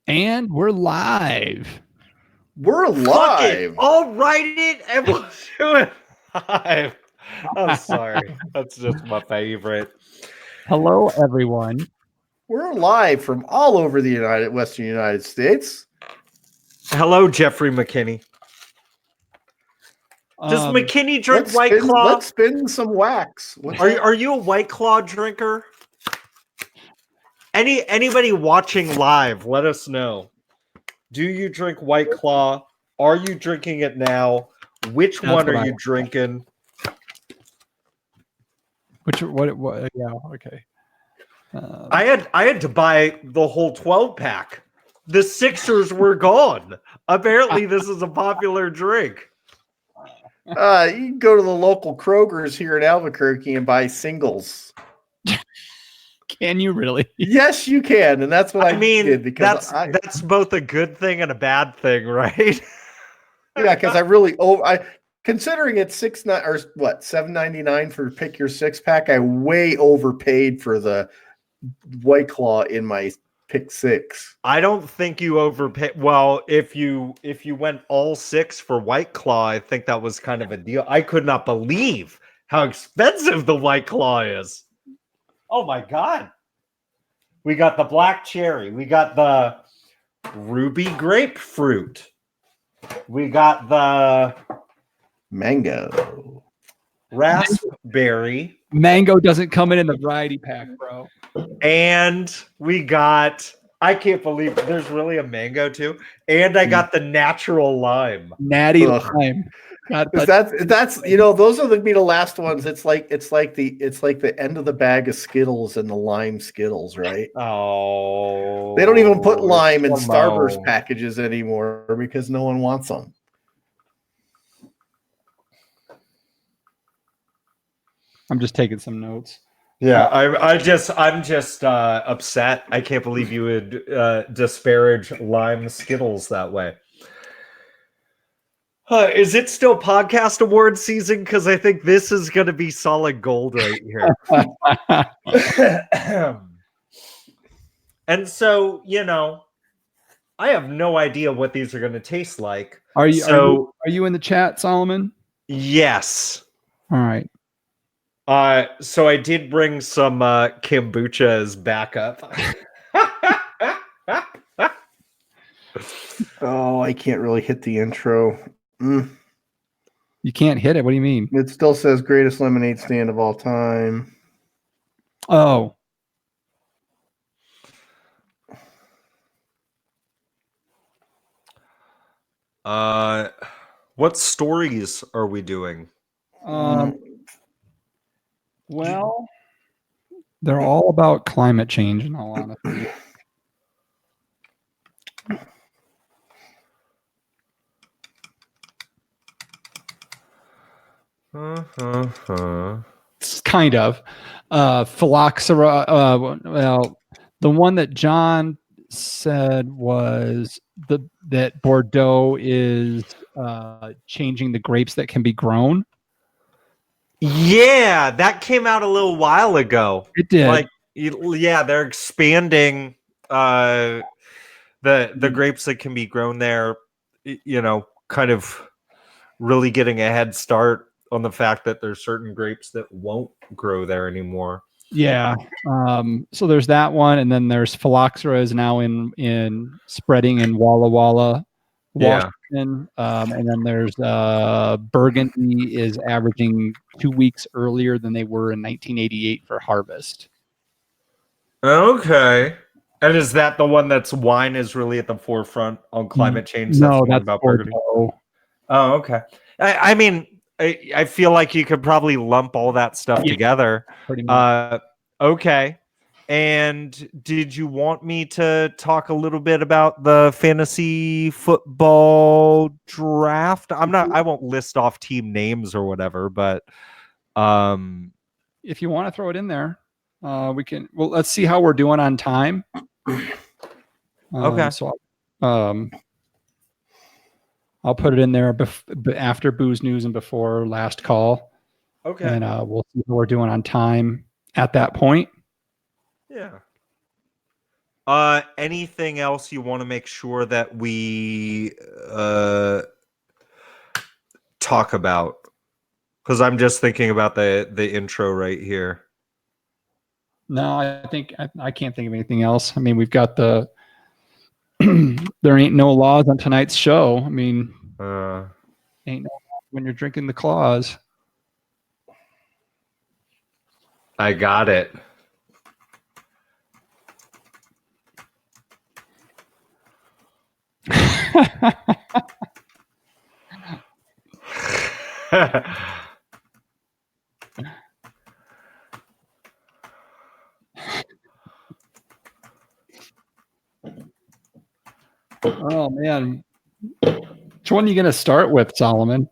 And we're live. We're Fuck it. live. I'll write it and we'll do it live. I'm sorry. That's just my favorite. Hello, everyone. We're live from all over the Western United States. Hello, Jeffrey McKinney. Does McKinney drink White Claw? Let's spin some wax. Are you a White Claw drinker? Anybody watching live, let us know. Do you drink White Claw? Are you drinking it now? Which one are you drinking? What? Yeah, okay. I had to buy the whole 12-pack. The Sixers were gone. Apparently, this is a popular drink. You can go to the local Kroger's here in Albuquerque and buy singles. Can you really? Yes, you can, and that's what I mean. Did because that's both a good thing and a bad thing, right? Yeah, because considering it's $7.99 for pick your 6-pack, I way overpaid for the White Claw in my pick 6. I don't think you overpaid. Well, if you went all 6 for White Claw, I think that was kind of a deal. I could not believe how expensive the White Claw is. Oh my God. We got the black cherry. We got the ruby grapefruit. We got the mango. Raspberry. Mango doesn't come in the variety pack, bro. And we got, I can't believe there's really a mango too. And I got the natural lime. Natty lime. That's those are the last ones. It's like the end of the bag of Skittles and the lime Skittles, right? Oh, they don't even put lime in Starburst packages anymore because no one wants them. I'm just taking some notes. Yeah, I'm just upset. I can't believe you would disparage lime Skittles that way. Is it still podcast award season? Because I think this is going to be solid gold right here. And so, I have no idea what these are going to taste like. Are you in the chat, Solomon? Yes. All right. So I did bring some kombucha as backup. Oh, I can't really hit the intro. You can't hit it? What do you mean? It still says greatest lemonade stand of all time. Oh. What stories are we doing? Well, they're all about climate change, in all honesty. Kind of. Phylloxera. Well, the one that John said was that Bordeaux is changing the grapes that can be grown. Yeah, that came out a little while ago. It did. They're expanding the grapes that can be grown there. Kind of really getting a head start on the fact that there's certain grapes that won't grow there anymore. Yeah. So there's that one, and then there's Phylloxera is now in spreading in Walla Walla, Washington. And then there's Burgundy is averaging 2 weeks earlier than they were in 1988 for harvest. Okay. And is that the one that's wine is really at the forefront on climate change? No, that's about Burgundy. Oh, okay. I mean, I feel like you could probably lump all that stuff together. Pretty much. Okay. And did you want me to talk a little bit about the fantasy football draft? I won't list off team names or whatever, but if you want to throw it in there, we can. Well, let's see how we're doing on time. Okay. So I'll put it in there after Booze News and before last call. Okay. And we'll see how we're doing on time at that point. Yeah. Anything else you want to make sure that we talk about? Because I'm just thinking about the intro right here. No, I think I can't think of anything else. I mean, we've got the there ain't no laws on tonight's show. I mean, ain't no laws when you're drinking the claws. I got it. Oh man, which one are you going to start with, Solomon?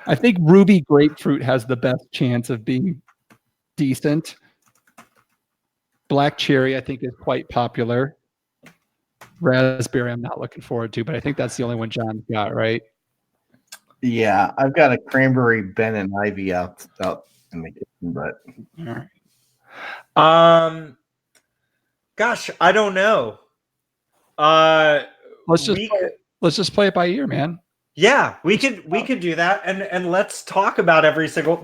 I think Ruby Grapefruit has the best chance of being decent. Black Cherry, I think, is quite popular. Raspberry, I'm not looking forward to, but I think that's the only one John's got, right? Yeah, I've got a cranberry Ben and Ivy out in the kitchen, but All right. Gosh, I don't know. Let's just play it by ear, man. Yeah, we could do that, and let's talk about every single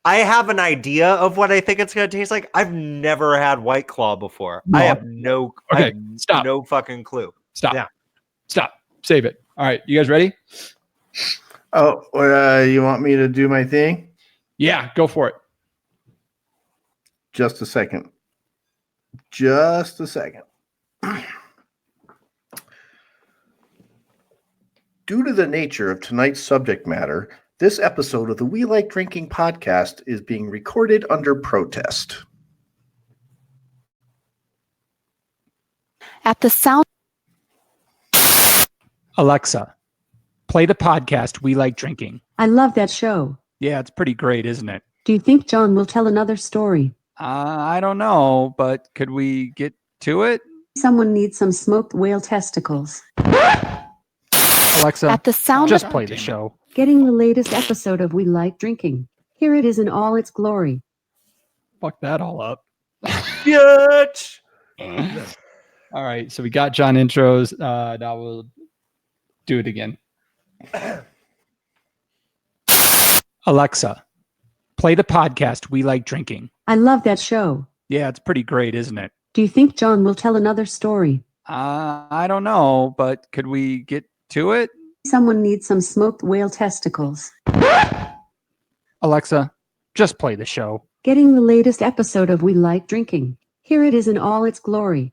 I have an idea of what I think it's gonna taste like. I've never had White Claw before. No. I have no Stop. no fucking clue. Stop. Yeah. Stop. Save it. All right, you guys ready? you want me to do my thing? Yeah, go for it. Just a second. Just a second. Due to the nature of tonight's subject matter, this episode of the We Like Drinking podcast is being recorded under protest. At the sound. Alexa, play the podcast We Like Drinking. I love that show. Yeah, it's pretty great, isn't it? Do you think John will tell another story? I don't know, but could we get to it? Someone needs some smoked whale testicles. Alexa, At the sound just of play the show. Getting the latest episode of We Like Drinking. Here it is in all its glory. Fuck that all up. Bitch. All right, so we got John intros. Now we'll do it again. Alexa, play the podcast We Like Drinking. I love that show. Yeah, it's pretty great, isn't it? Do you think John will tell another story? I don't know, but could we get to it? Someone needs some smoked whale testicles. Alexa, just play the show. Getting the latest episode of We Like Drinking. Here it is in all its glory.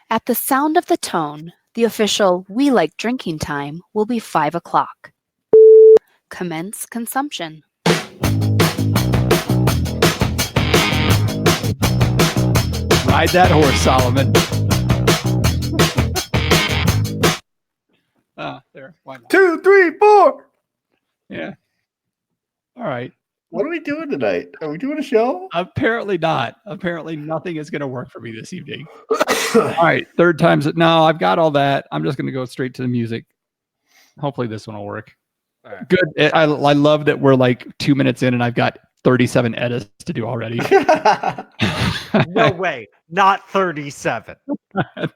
At the sound of the tone, the official We Like Drinking time will be 5 o'clock. Commence consumption. Ride that horse, Solomon. There. Why not? 2, 3, 4. Yeah. All right. What are we doing tonight? Are we doing a show? Apparently not. Apparently nothing is going to work for me this evening. All right. Third time's it. No, I've got all that. I'm just going to go straight to the music. Hopefully this one will work. All right. Good. I love that we're like 2 minutes in and I've got 37 edits to do already. No way. Not 37.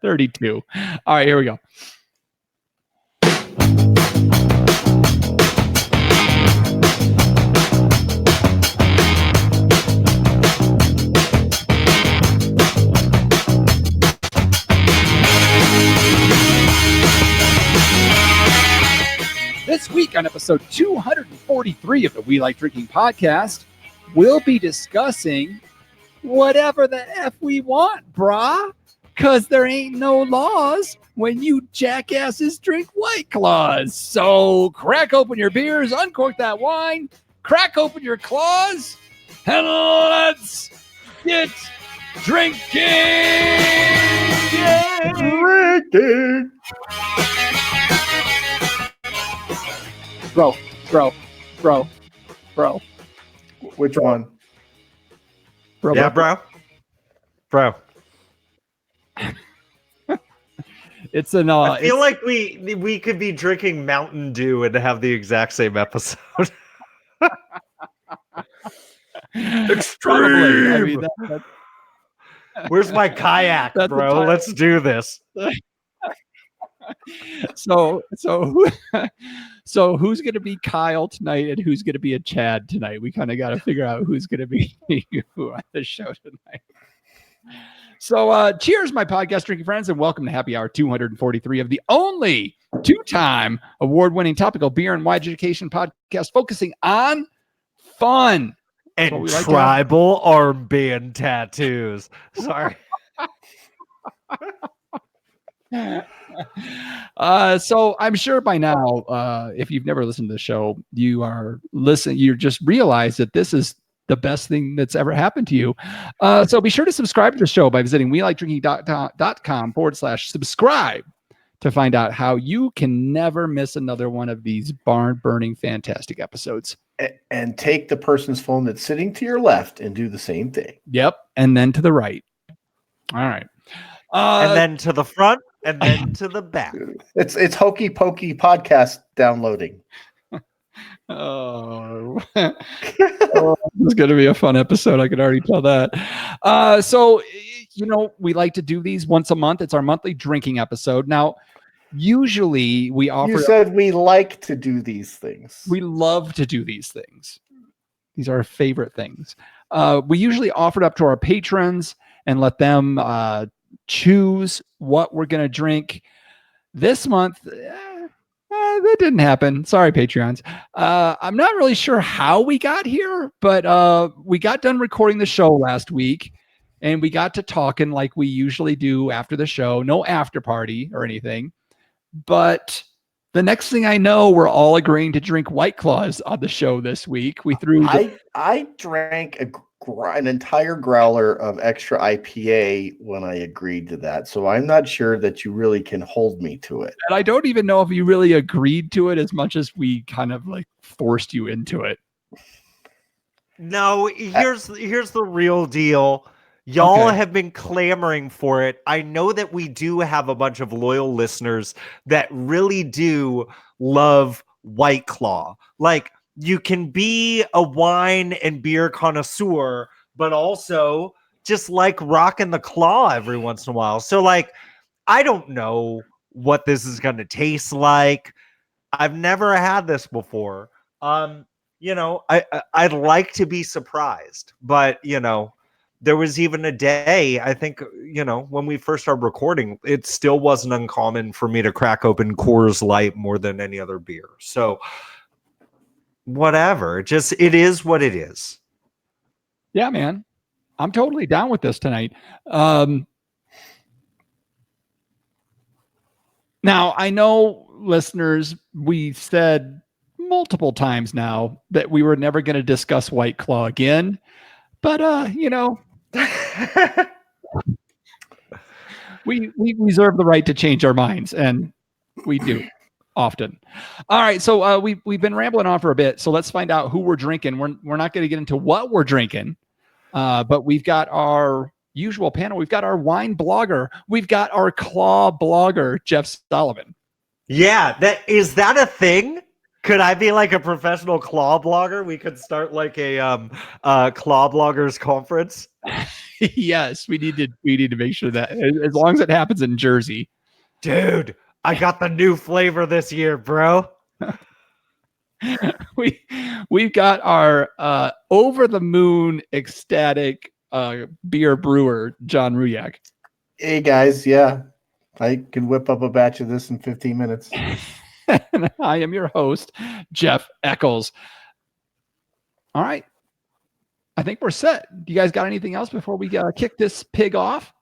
32. All right, here we go. This week on episode 243 of the We Like Drinking podcast, we'll be discussing whatever the F we want, brah. Because there ain't no laws when you jackasses drink White Claws. So crack open your beers, uncork that wine, crack open your claws, and let's get drinking! Drinking. Bro. Which one? Yeah, bro. It's an. I feel like we could be drinking Mountain Dew and have the exact same episode. Extreme. I mean, Where's my kayak, That's a bro? kayak. Let's do this. So so who's going to be Kyle tonight and who's going to be a Chad tonight? We kind of got to figure out who's going to be who on the show tonight. So cheers, my podcast drinking friends, and welcome to Happy Hour 243 of the only two-time award-winning topical beer and wine education podcast focusing on fun. That's what And we like to tribal armband tattoos. Sorry. So I'm sure by now, if you've never listened to the show, you just realize that this is the best thing that's ever happened to you. So be sure to subscribe to the show by visiting welikedrinking.com/subscribe to find out how you can never miss another one of these barn-burning fantastic episodes. And take the person's phone that's sitting to your left and do the same thing. Yep. And then to the right. All right. And then to the front and then to the back. It's Hokey Pokey podcast downloading. Oh, this is going to be a fun episode. I can already tell that. So, we like to do these once a month. It's our monthly drinking episode. Now, usually we offer. You said we like to do these things. We love to do these things. These are our favorite things. We usually offer it up to our patrons and let them choose what we're going to drink. This month, that didn't happen. Sorry, Patreons. I'm not really sure how we got here, but we got done recording the show last week, and we got to talking like we usually do after the show. No after party or anything. But the next thing I know, we're all agreeing to drink White Claws on the show this week. We threw. I drank an entire growler of extra IPA when I agreed to that, so I'm not sure that you really can hold me to it. And I don't even know if you really agreed to it as much as we kind of like forced you into it. No, here's the real deal. Y'all Okay. have been clamoring for it. I know that we do have a bunch of loyal listeners that really do love White Claw. Like, you can be a wine and beer connoisseur, but also just like rocking the claw every once in a while. So, like, I don't know what this is going to taste like. I've never had this before. I'd like to be surprised, but there was even a day, I think, when we first started recording, it still wasn't uncommon for me to crack open Coors Light more than any other beer. So whatever, it is what it is. Yeah, man. I'm totally down with this tonight. Now, I know, listeners, we said multiple times now that we were never going to discuss White Claw again. But, we reserve the right to change our minds, and we do often. All right, so we've been rambling on for a bit, so let's find out who we're drinking. We're not going to get into what we're drinking, but we've got our usual panel. We've got our wine blogger. We've got our claw blogger, Jeff Sullivan. Yeah, is that a thing? Could I be like a professional claw blogger? We could start like a claw bloggers conference. Yes, we need to make sure that as long as it happens in Jersey. Dude, I got the new flavor this year, bro. We've got our over the moon ecstatic beer brewer, John Ruyak. Hey guys, yeah, I can whip up a batch of this in 15 minutes. And I am your host, Jeff Eccles. All right. I think we're set. Do you guys got anything else before we kick this pig off?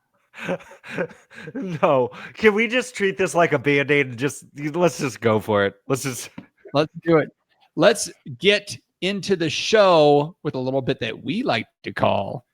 No. Can we just treat this like a Band-Aid and let's just go for it. Let's do it. Let's get into the show with a little bit that we like to call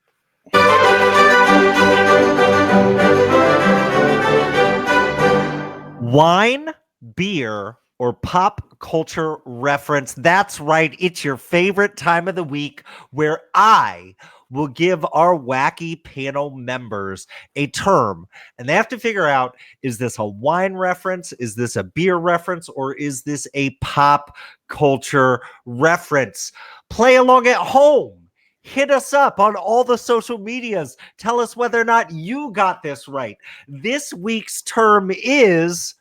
wine, beer, or pop culture reference. That's right. It's your favorite time of the week where I will give our wacky panel members a term, and they have to figure out, is this a wine reference? Is this a beer reference? Or is this a pop culture reference? Play along at home. Hit us up on all the social medias. Tell us whether or not you got this right. This week's term is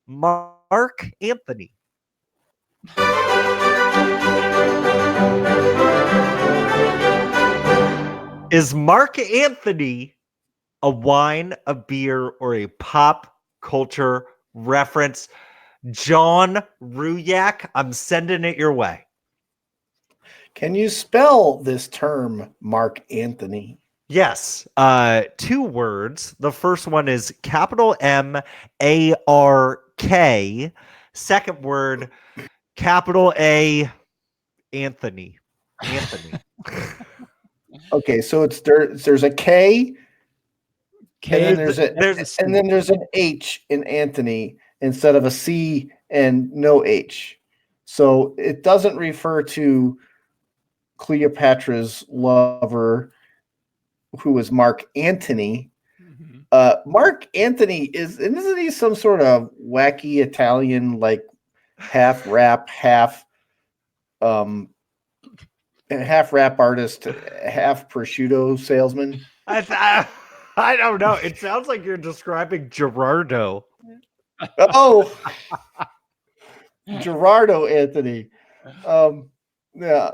Mark Anthony. Is Mark Anthony a wine, a beer, or a pop culture reference? John Ruyak, I'm sending it your way. Can you spell this term, Mark Anthony? Yes, 2 words. The first one is capital M-A-R-K. Second word, capital A, Anthony. Anthony. Okay, so there's a K, and then there's there's an H in Anthony instead of a C and no H. So it doesn't refer to Cleopatra's lover, who was Mark Antony. Mark Anthony isn't he some sort of wacky Italian, like half rap, half rap artist, half prosciutto salesman? I don't know. It sounds like you're describing Gerardo. Oh, Gerardo Anthony. Yeah.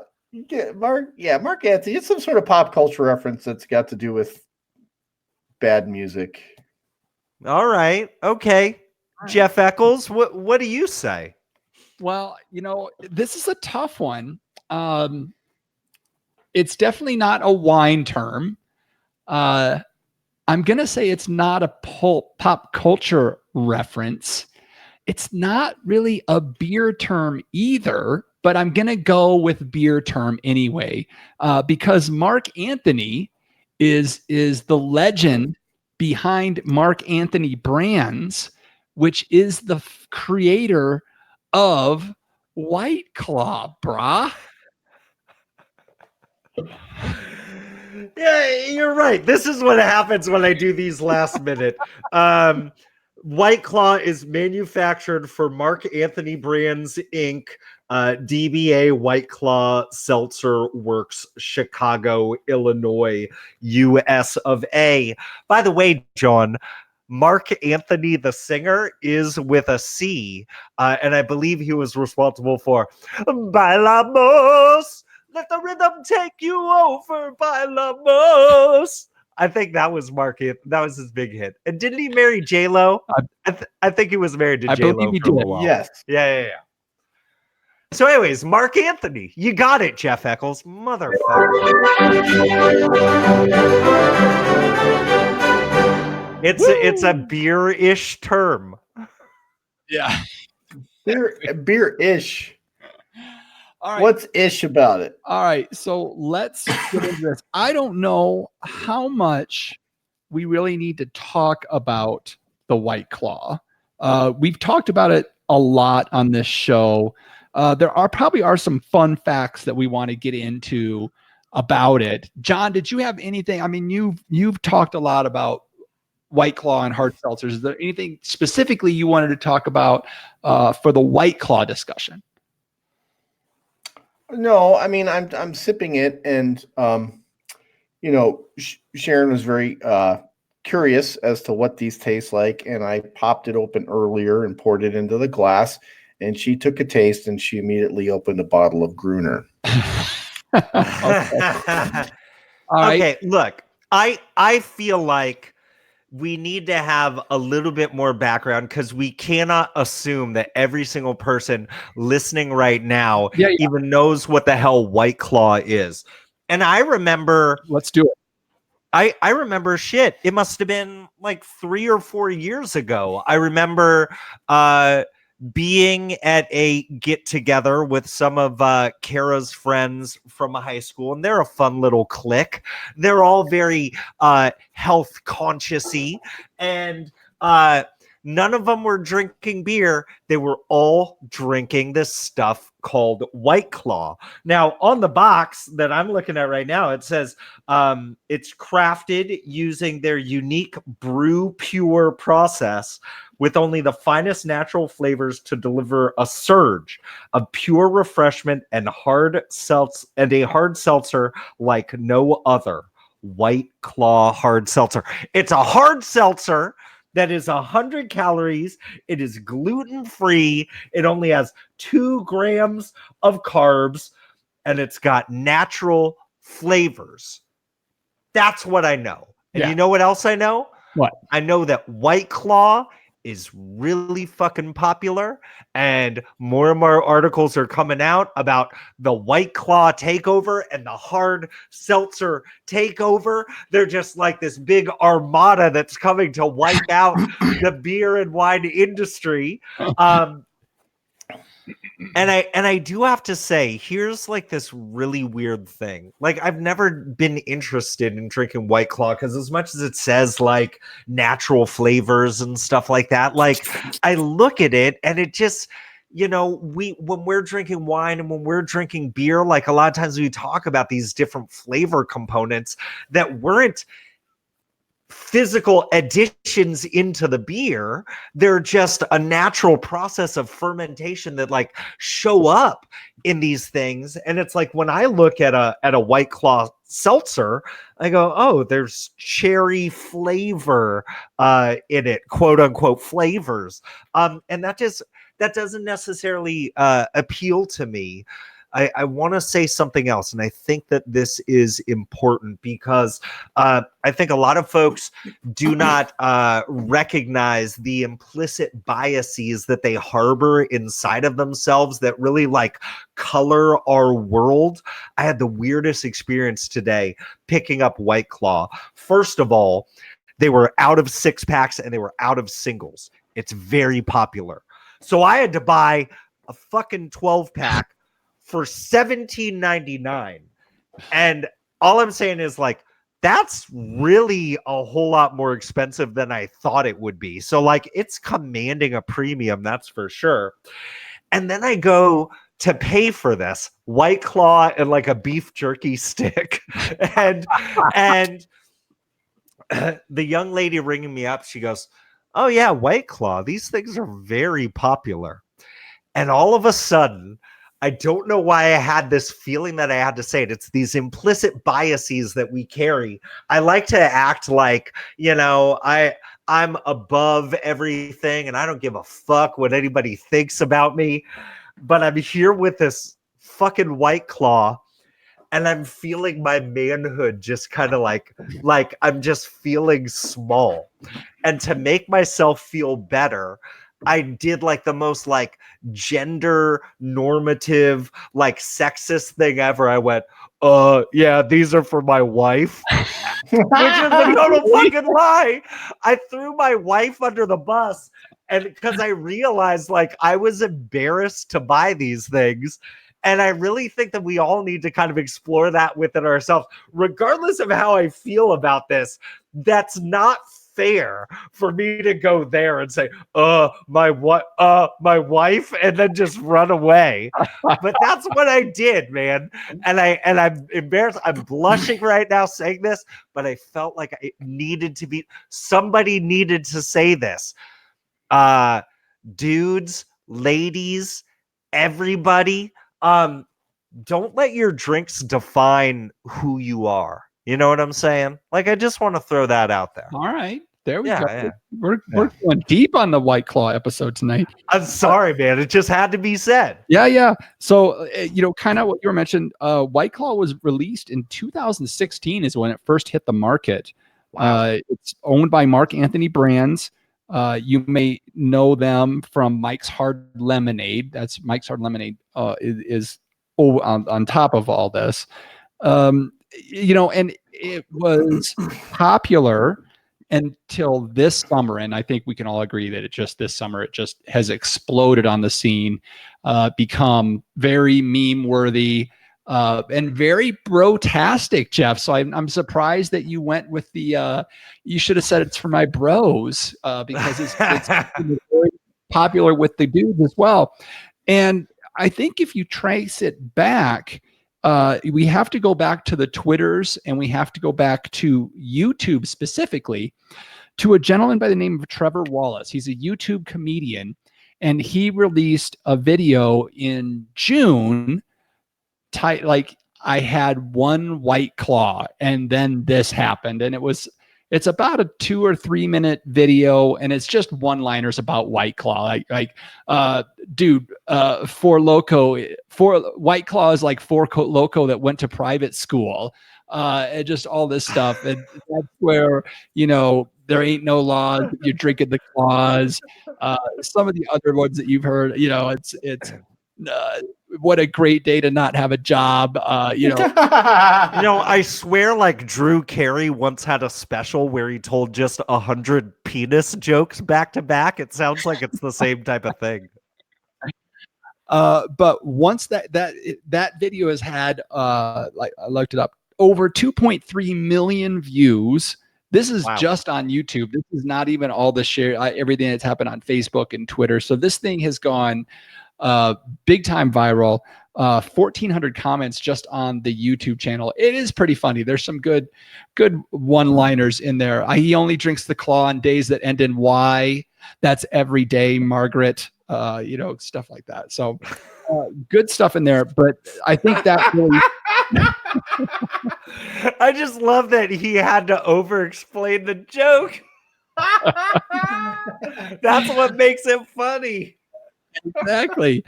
Mark Anthony. It's some sort of pop culture reference that's got to do with bad music. All right. Okay. Jeff Eccles, what do you say? Well, this is a tough one. It's definitely not a wine term. I'm going to say it's not a pop culture reference. It's not really a beer term either, but I'm going to go with beer term anyway, because Mark Anthony is the legend behind Mark Anthony Brands, which is the creator of White Claw, brah. Yeah, you're right. This is what happens when I do these last minute. White Claw is manufactured for Mark Anthony Brands Inc., DBA White Claw Seltzer Works, Chicago, Illinois, US of A. By the way, John, Mark Anthony, the singer, is with a C, and I believe he was responsible for Bailamos. Let the rhythm take you over, Bailamos. I think that was that was his big hit. And didn't he marry J-Lo? I think he was married to J-Lo believe he for a did. while. Yes. Yeah. So anyways, Mark Anthony. You got it, Jeff Eccles. Motherfucker. It's a beer-ish term. Yeah. Beer-ish. All right. What's ish about it? All right. So let's get into this. I don't know how much we really need to talk about the White Claw. We've talked about it a lot on this show. There probably are some fun facts that we want to get into about it. John, did you have anything? I mean, you've talked a lot about White Claw and hard seltzers. Is there anything specifically you wanted to talk about for the White Claw discussion? No, I mean I'm sipping it, and Sharon was very curious as to what these taste like, and I popped it open earlier and poured it into the glass, and she took a taste, and she immediately opened a bottle of Gruner. Okay, look, I feel like we need to have a little bit more background, because we cannot assume that every single person listening right now even knows what the hell White Claw is. And I remember, let's do it. I remember shit. It must have been like 3 or 4 years ago. I remember being at a get together with some of Kara's friends from high school, and they're a fun little clique. They're all very health conscious-y, and None of them were drinking beer. They were all drinking this stuff called White Claw. Now, on the box that I'm looking at right now, it says it's crafted using their unique brew pure process with only the finest natural flavors to deliver a surge of pure refreshment and a hard seltzer like no other. White Claw hard seltzer. It's a hard seltzer that is 100 calories. It is gluten-free. It only has 2 grams of carbs, and it's got natural flavors. That's what I know. And you know what else I know? What? I know that White Claw is really fucking popular, and more articles are coming out about the White Claw takeover and the hard seltzer takeover. They're just like this big armada that's coming to wipe out the beer and wine industry. And I do have to say, here's like this really weird thing. Like, I've never been interested in drinking White Claw because as much as it says like natural flavors and stuff like that, like I look at it and it just, you know, when we're drinking wine and when we're drinking beer, like a lot of times we talk about these different flavor components that weren't physical additions into the beer. They're just a natural process of fermentation that like show up in these things. And it's like when I look at a White Claw seltzer, I go, oh, there's cherry flavor in it, quote unquote flavors. And that doesn't necessarily appeal to me. I want to say something else, and I think that this is important because I think a lot of folks do not recognize the implicit biases that they harbor inside of themselves that really like color our world. I had the weirdest experience today picking up White Claw. First of all, they were out of 6-packs and they were out of singles. It's very popular. So I had to buy a fucking 12-pack for $17.99. And all I'm saying is like, that's really a whole lot more expensive than I thought it would be. So like it's commanding a premium, that's for sure. And then I go to pay for this White Claw and like a beef jerky stick. and the young lady ringing me up, she goes, oh yeah, White Claw, these things are very popular. And all of a sudden, I don't know why I had this feeling that I had to say it. It's these implicit biases that we carry. I like to act like, you know, I'm above everything and I don't give a fuck what anybody thinks about me. But I'm here with this fucking White Claw and I'm feeling my manhood just kind of like I'm just feeling small. And to make myself feel better, I did like the most like gender normative, like sexist thing ever. I went, yeah, these are for my wife. Which is a total fucking lie. I threw my wife under the bus and because I realized like I was embarrassed to buy these things. And I really think that we all need to kind of explore that within ourselves, regardless of how I feel about this. That's not fair for me to go there and say, my wife, and then just run away. But that's what I did, man. And I'm embarrassed. I'm blushing right now saying this, but I felt like somebody needed to say this. Dudes, ladies, everybody, don't let your drinks define who you are. You know what I'm saying? Like, I just want to throw that out there. All right. There we go. Yeah. We're going deep on the White Claw episode tonight. I'm sorry, man. It just had to be said. Yeah. So, kind of what you were mentioning, White Claw was released in 2016 is when it first hit the market. Wow. It's owned by Mark Anthony Brands. You may know them from Mike's Hard Lemonade. That's Mike's Hard Lemonade is on top of all this. And it was popular until this summer. And I think we can all agree that this summer, it just has exploded on the scene, become very meme worthy. and very bro-tastic, Jeff. So I'm surprised that you went with the. You should have said it's for my bros because it's very popular with the dudes as well. And I think if you trace it back, we have to go back to the Twitters and we have to go back to YouTube specifically to a gentleman by the name of Trevor Wallace. He's a YouTube comedian, and he released a video in June, like I had one White Claw and then this happened. And it's about a 2 or 3 minute video, and it's just one-liners about White Claw. Dude, Four White Claw is like Four Loko that went to private school, and just all this stuff. And that's where, there ain't no laws if you're drinking the claws. Some of the other ones that you've heard, it's what a great day to not have a job. I swear, like Drew Carey once had a special where he told just 100 penis jokes back to back. It sounds like it's the same type of thing. But once that video has had, like I looked it up, over 2.3 million views. This is just on YouTube. This is not even all the share, everything that's happened on Facebook and Twitter. So this thing has gone big time viral. 1,400 comments just on the YouTube channel. It is pretty funny. There's some good one-liners in there. He only drinks the claw on days that end in Y. That's every day, Margaret. Stuff like that. So good stuff in there. But I think that really. I just love that he had to over-explain the joke. That's what makes it funny. Exactly.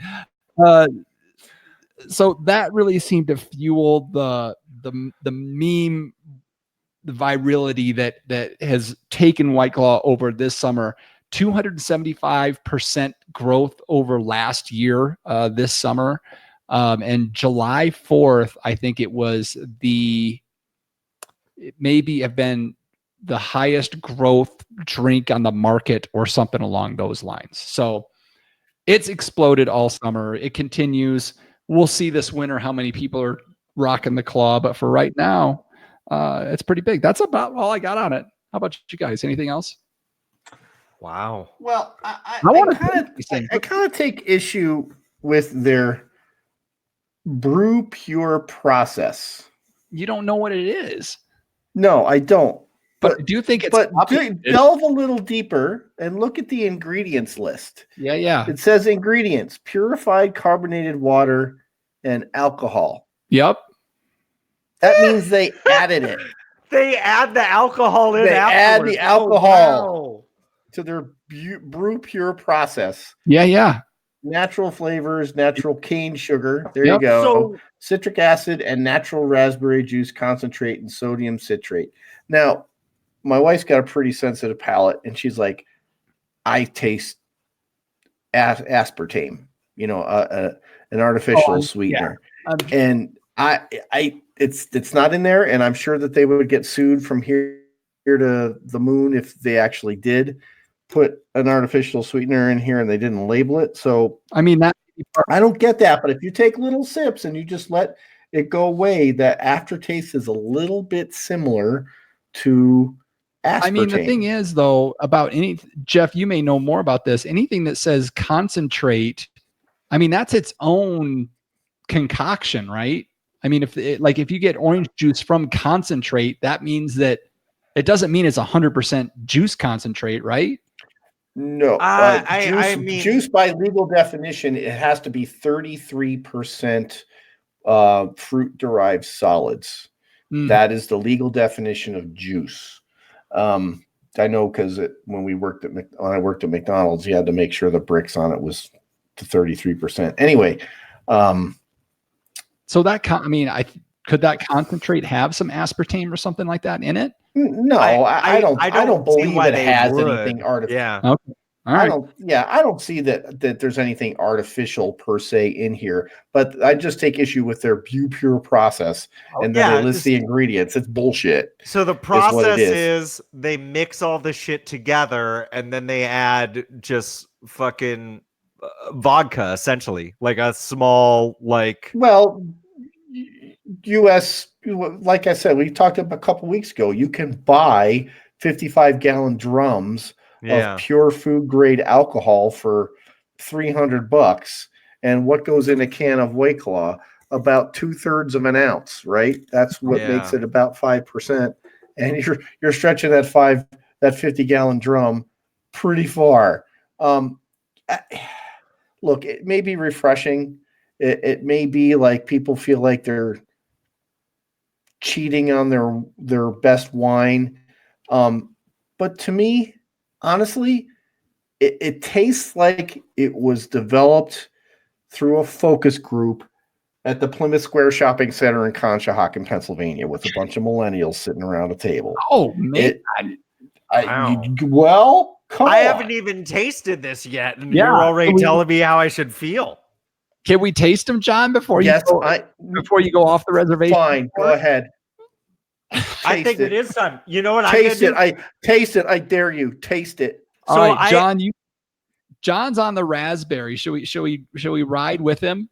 So that really seemed to fuel the meme, the virality that has taken White Claw over this summer. 275% growth over last year, this summer. And July 4th, I think it maybe have been the highest growth drink on the market or something along those lines. So it's exploded all summer. It continues. We'll see this winter how many people are rocking the claw, but for right now, it's pretty big. That's about all I got on it. How about you guys? Anything else? Wow. Well, I kind of take issue with their brew pure process. You don't know what it is. No, I don't. But do you think it's delve a little deeper and look at the ingredients list. Yeah. It says ingredients: purified carbonated water and alcohol. Yep. That means they added it. They add the alcohol in. They add the alcohol wow. to their brew pure process. Yeah. Natural flavors, natural cane sugar. There you go. So, citric acid and natural raspberry juice concentrate and sodium citrate. Now, my wife's got a pretty sensitive palate, and she's like, I taste aspartame, an artificial sweetener. Yeah. And it's not in there, and I'm sure that they would get sued from here to the moon if they actually did put an artificial sweetener in here and they didn't label it. So I mean, I don't get that, but if you take little sips and you just let it go away, that aftertaste is a little bit similar to aspartame. I mean, the thing is, though, about Jeff, you may know more about this. Anything that says concentrate, I mean, that's its own concoction, right? I mean, if you get orange juice from concentrate, that means that it doesn't mean it's 100% juice concentrate, right? No, juice by legal definition, it has to be 33% fruit-derived solids. That is the legal definition of juice. I know because when I worked at McDonald's, you had to make sure the bricks on it was to 33%. Anyway, so that could that concentrate have some aspartame or something like that in it? No, I don't believe it has anything artificial. Yeah. Okay. All right. I don't see that there's anything artificial per se in here, but I just take issue with their pure process and then they list the ingredients. It's bullshit. So the process is they mix all the shit together and then they add just fucking vodka, essentially, like a small, like. Well, U.S. Like I said, we talked about a couple weeks ago. You can buy 55-gallon drums Yeah. of pure food grade alcohol for $300. And what goes in a can of White Claw? About 2/3 of an ounce, right? That's what makes Yeah. it about 5%. And you're stretching that 50-gallon drum pretty far. Look, it may be refreshing. It may be like people feel like they're cheating on their best wine. But to me, honestly, it tastes like it was developed through a focus group at the Plymouth Square Shopping Center in Conshohocken, Pennsylvania, with a bunch of millennials sitting around a table. Oh man, Well, come I on. haven't even tasted this yet, and Yeah, you're already we- telling me how I should feel. can we taste them, John, before you Yes, before you go off the reservation? fine. Go ahead. I think it is time. You know what Taste I'm it. gonna do? Taste it. I dare you. Taste it. All So right, John, John's on the raspberry. Should we ride with him?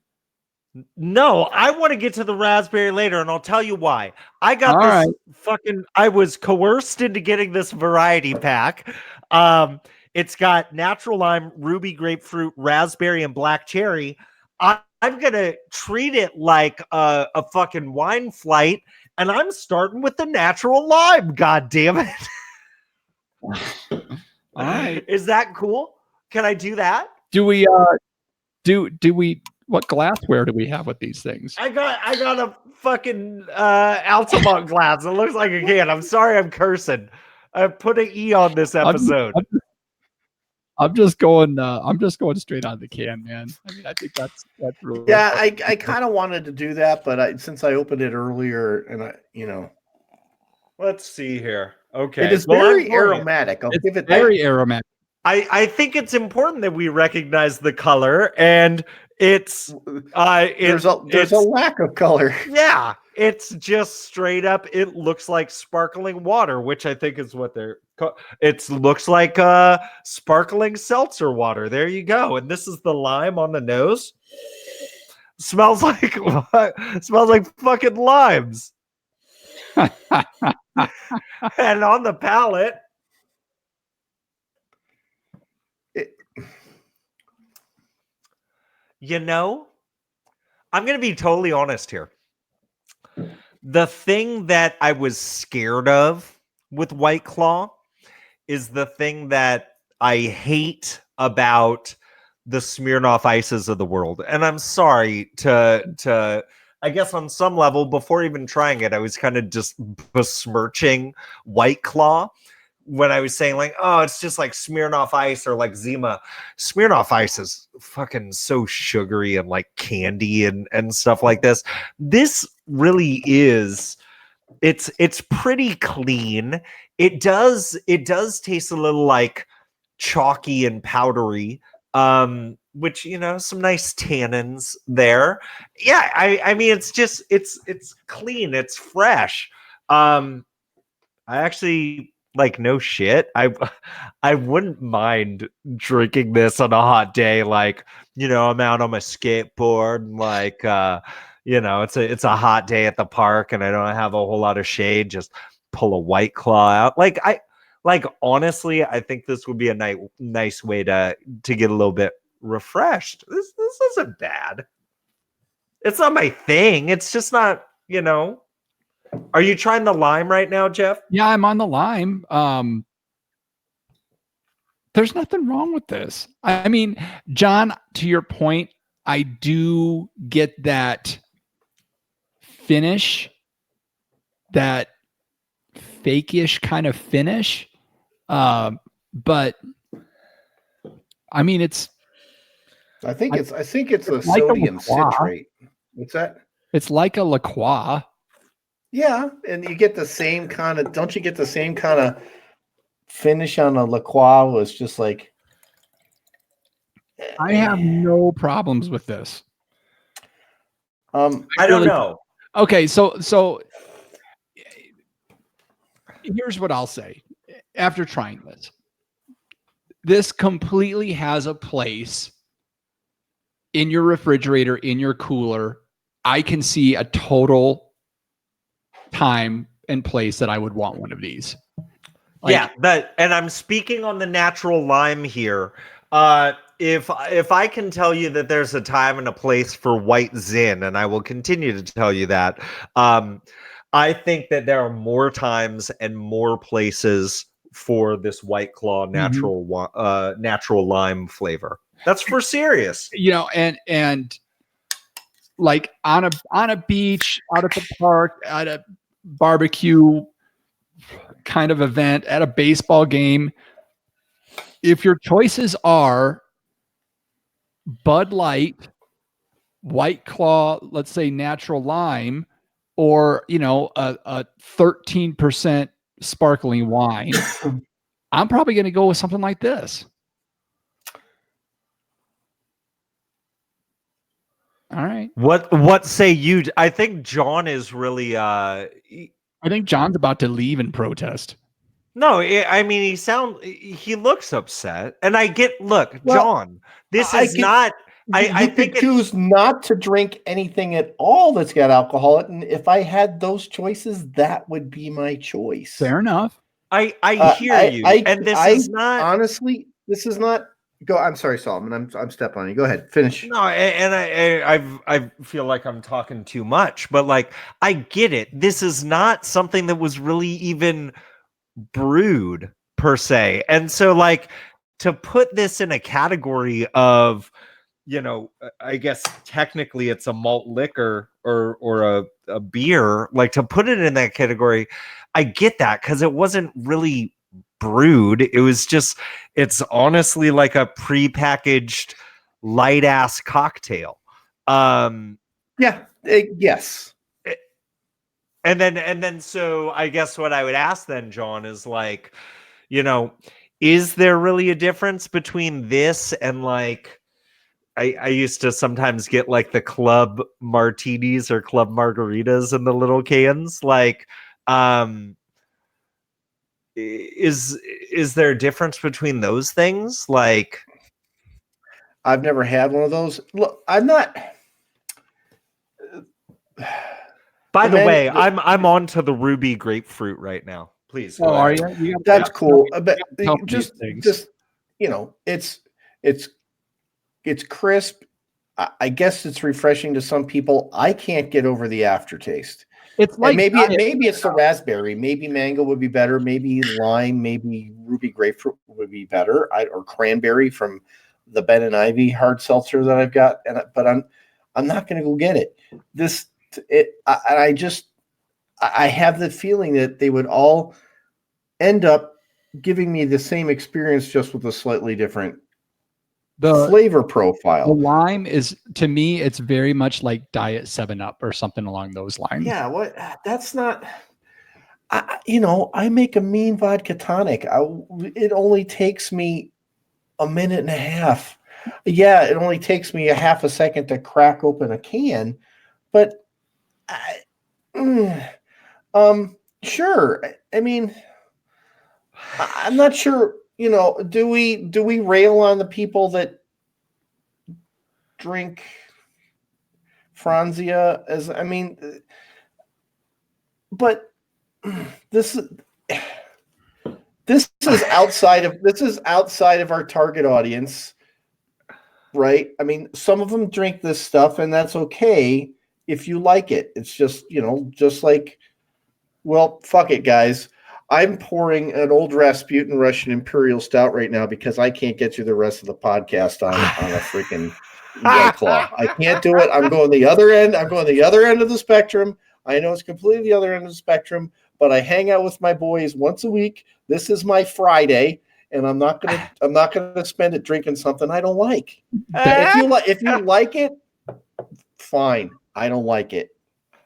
No, I want to get to the raspberry later, and I'll tell you why. I got All this I was coerced into getting this variety pack. It's got natural lime, ruby grapefruit, raspberry, and black cherry. I'm gonna treat it like a fucking wine flight, and I'm starting with the natural lime. God damn it! All right. Is that cool? Can I do that? Do we do we what glassware do we have with these things? I got a fucking Altamont glass. It looks like a can. I'm sorry, I'm cursing. I put an E on this episode. I'm just going straight on the can, man. I mean, I think that's really Yeah, I kind of wanted to do that, but since I opened it earlier, and Let's see here. Okay, it is well, very I'm pouring it. aromatic. I'll it's give it very aromatic. I think it's important that we recognize the color, and it's There's a lack of color. yeah, it's just straight up. It looks like sparkling water, which I think is what it looks like sparkling seltzer water. There you go. And this is the lime on the nose. Smells like fucking limes. And on the palate, I'm going to be totally honest here. The thing that I was scared of with White Claw is the thing that I hate about the Smirnoff Ices of the world. And I'm sorry to I guess on some level, before even trying it, I was kind of just besmirching White Claw when I was saying like, oh, it's just like Smirnoff Ice or like Zima. Smirnoff Ice is fucking so sugary and like candy and stuff like this. This really is, it's pretty clean. It does taste a little like chalky and powdery, which, some nice tannins there. Yeah, I mean, it's just, it's clean, it's fresh. I actually, like, no shit, I wouldn't mind drinking this on a hot day, like, I'm out on my skateboard, like, it's a hot day at the park and I don't have a whole lot of shade, just pull a White Claw out. Like honestly, I think this would be a nice way to get a little bit refreshed. This isn't bad. It's not my thing. It's just not, Are you trying the lime right now, Jeff? Yeah, I'm on the lime. There's nothing wrong with this. I mean, John, to your point, I do get that finish, that fake-ish kind of finish. But I mean, I think it's a like a sodium LaCroix. citrate. What's that? it's like a La Croix. Yeah, and you get the same kind of. Don't you get the same kind of finish on a La Croix? Was just like. I have no problems with this. I don't really- know. Okay, so here's what I'll say after trying this. This completely has a place in your refrigerator, in your cooler. I can see a total time and place that I would want one of these. And I'm speaking on the natural lime here. If I can tell you that there's a time and a place for white zin, and I will continue to tell you that, I think that there are more times and more places for this White Claw natural lime flavor. That's for serious. And like on a beach, out at the park, at a barbecue kind of event, at a baseball game, if your choices are Bud Light, White Claw, let's say natural lime, or a 13% sparkling wine, I'm probably going to go with something like this. All right. What say you? I think John is really I think John's about to leave in protest. No, I mean he looks upset, and John, this is not. I think choose not to drink anything at all that's got alcohol in it, and if I had those choices, that would be my choice. Fair enough. I hear you, and this is not honestly. This is not. Go. I'm sorry, Solomon. I'm stepping on you. Go ahead. Finish. No, and I feel like I'm talking too much, but like I get it. This is not something that was really even brewed per se, and so like to put this in a category of, I guess technically it's a malt liquor or a beer, like to put it in that category, I get that because it wasn't really brewed. It was just, it's honestly like a prepackaged light ass cocktail. Yes. And then so I guess what I would ask then, John, is like, is there really a difference between this and like I used to sometimes get like the club martinis or club margaritas in the little cans, like is there a difference between those things? Like, I've never had one of those. Look, I'm not. By the way, I'm on to the ruby grapefruit right now. Please. Oh, are you? That's cool. But just it's crisp. I guess it's refreshing to some people. I can't get over the aftertaste. It's like maybe it's the raspberry. Maybe mango would be better. Maybe lime. Maybe ruby grapefruit would be better. Or cranberry from the Ben and Ivy hard seltzer that I've got. But I'm not going to go get it. I have the feeling that they would all end up giving me the same experience, just with a slightly different flavor profile. The lime is, to me, it's very much like Diet 7-Up or something along those lines. Yeah, that's not. I make a mean vodka tonic. It only takes me a minute and a half. Yeah, it only takes me a half a second to crack open a can, but sure. I mean, I'm not sure. Do we rail on the people that drink Franzia but this is outside of our target audience, right? I mean, some of them drink this stuff, and that's okay if you like it. It's just, just like, well, fuck it, guys. I'm pouring an old Rasputin Russian Imperial Stout right now because I can't get through the rest of the podcast on a freaking White Claw. I can't do it. I'm going the other end. I'm going the other end of the spectrum. I know it's completely the other end of the spectrum, but I hang out with my boys once a week. This is my Friday, and I'm not gonna spend it drinking something I don't like. If you like it, fine. I don't like it.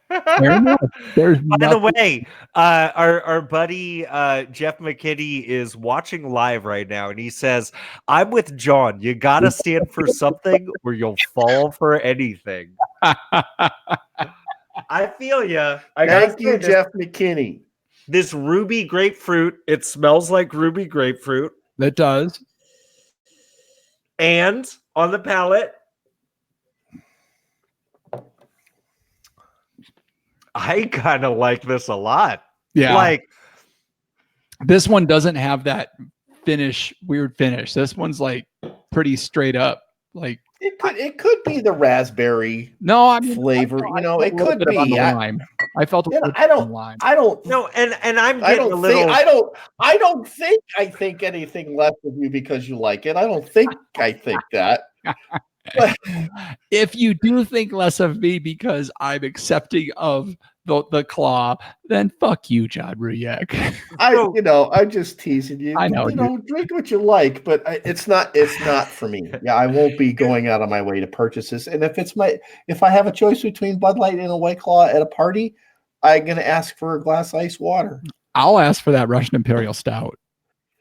By the way, our buddy Jeff McKinney is watching live right now, and he says, "I'm with John. You gotta stand for something, or you'll fall for anything." I feel you. Thank you, Jeff McKinney. This ruby grapefruit, it smells like ruby grapefruit. It does. And on the palate, I kind of like this a lot. Yeah. Like, This one doesn't have that weird finish. This one's like pretty straight up. Like it could be the raspberry no, I mean flavor. I You know, felt it a little could bit on be. the lime. I felt a Yeah, little I bit on don't. the lime. I don't. no, and I'm I getting a don't little. think. I don't think. I think anything less of you because you like it. I don't think. I think that. If you do think less of me because I'm accepting of the claw, then fuck you, John Ruyek. I'm just teasing you. I know, Drink what you like, but it's not for me. Yeah, I won't be going out of my way to purchase this. And if I have a choice between Bud Light and a White Claw at a party, I'm gonna ask for a glass of ice water. I'll ask for that Russian Imperial Stout.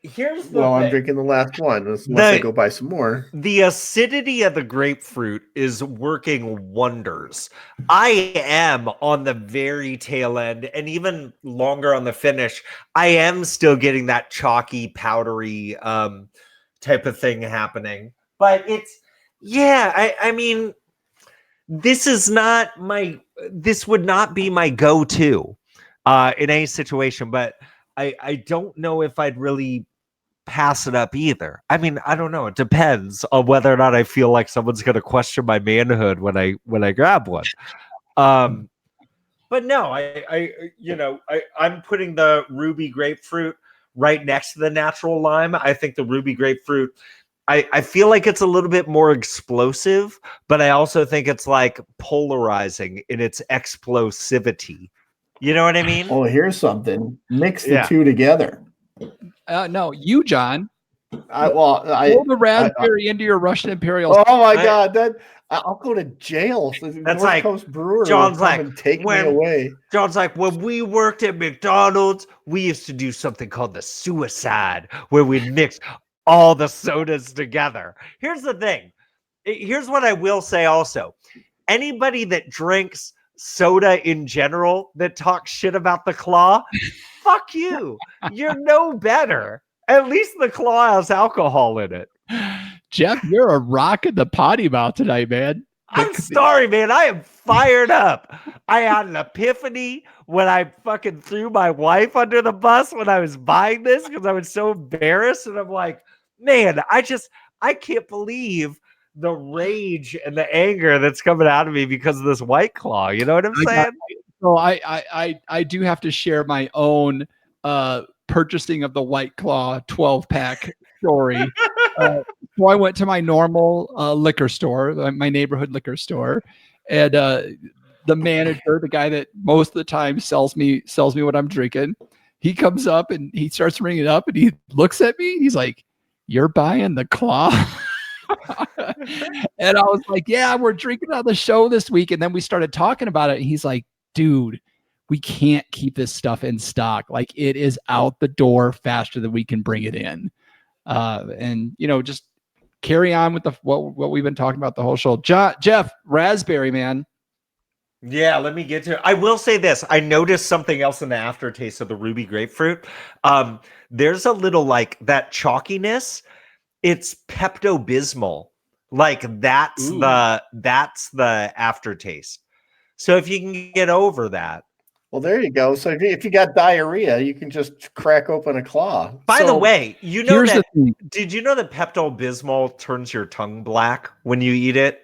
Here's the Well, I'm thing. drinking the last one unless I go buy some more. The acidity of the grapefruit is working wonders. I am on the very tail end and even longer on the finish. I am still getting that chalky, powdery type of thing happening. But I mean, this would not be my go-to in any situation, but I don't know if I'd really pass it up either. I mean, I don't know. It depends on whether or not I feel like someone's going to question my manhood when I grab one. But no, I'm putting the ruby grapefruit right next to the natural lime. I think the ruby grapefruit, I feel like it's a little bit more explosive, but I also think it's like polarizing in its explosivity. You know what I mean? Oh, here's something. Mix the two together. No, you, John. Pull the raspberry into your Russian Imperial. Oh my God, I'll go to jail. That's North like Coast Brewer John's will come like, and take me away. John's like, when we worked at McDonald's, we used to do something called the suicide, where we mix all the sodas together. Here's the thing. Here's what I will say also. Anybody that drinks soda in general that talks shit about the claw, fuck you. You're no better. At least the claw has alcohol in it. Jeff, you're a rock in the potty mouth tonight, man. I'm sorry, man. I am fired up. I had an epiphany when I fucking threw my wife under the bus when I was buying this because I was so embarrassed. And I'm like, man, I can't believe the rage and the anger that's coming out of me because of this White Claw. You know what I'm saying? So I do have to share my own purchasing of the White Claw 12-pack story. So I went to my normal liquor store, my neighborhood liquor store, and the manager, the guy that most of the time sells me what I'm drinking, he comes up and he starts ringing it up and he looks at me. He's like, "You're buying the Claw?" And I was like, "Yeah, we're drinking on the show this week." And then we started talking about it. And he's like, "Dude, we can't keep this stuff in stock. Like, it is out the door faster than we can bring it in." And just carry on with what we've been talking about the whole show. Jeff, raspberry, man. Yeah, let me get to it. I will say this. I noticed something else in the aftertaste of the ruby grapefruit. There's a little like that chalkiness. It's Pepto-Bismol. Like that's the aftertaste. So if you can get over that. Well, there you go. So if you got diarrhea, you can just crack open a Claw. By the way, did you know that Pepto-Bismol turns your tongue black when you eat it?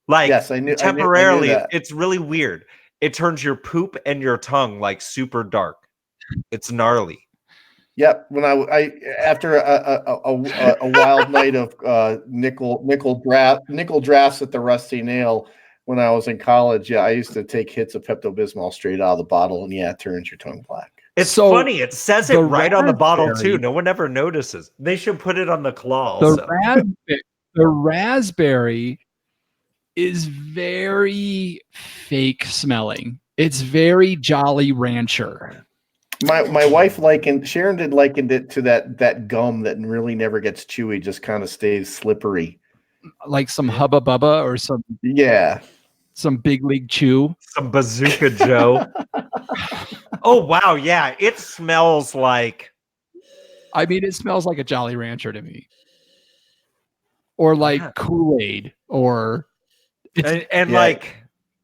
Like, yes, I knew temporarily. I knew that. It's really weird. It turns your poop and your tongue like super dark. It's gnarly. Yep. When I after a wild night of nickel drafts at the Rusty Nail when I was in college, I used to take hits of Pepto-Bismol straight out of the bottle, and it turns your tongue black. It's funny. It says it right on the bottle too. No one ever notices. They should put it on the claw. Also. The raspberry is very fake smelling. It's very Jolly Rancher. My wife Sharon likened it to that gum that really never gets chewy, just kind of stays slippery. Like some Hubba Bubba or some Big League Chew. Some Bazooka Joe. Oh, wow. Yeah. It smells like. I mean, it smells like a Jolly Rancher to me. Or like Kool-Aid or. Like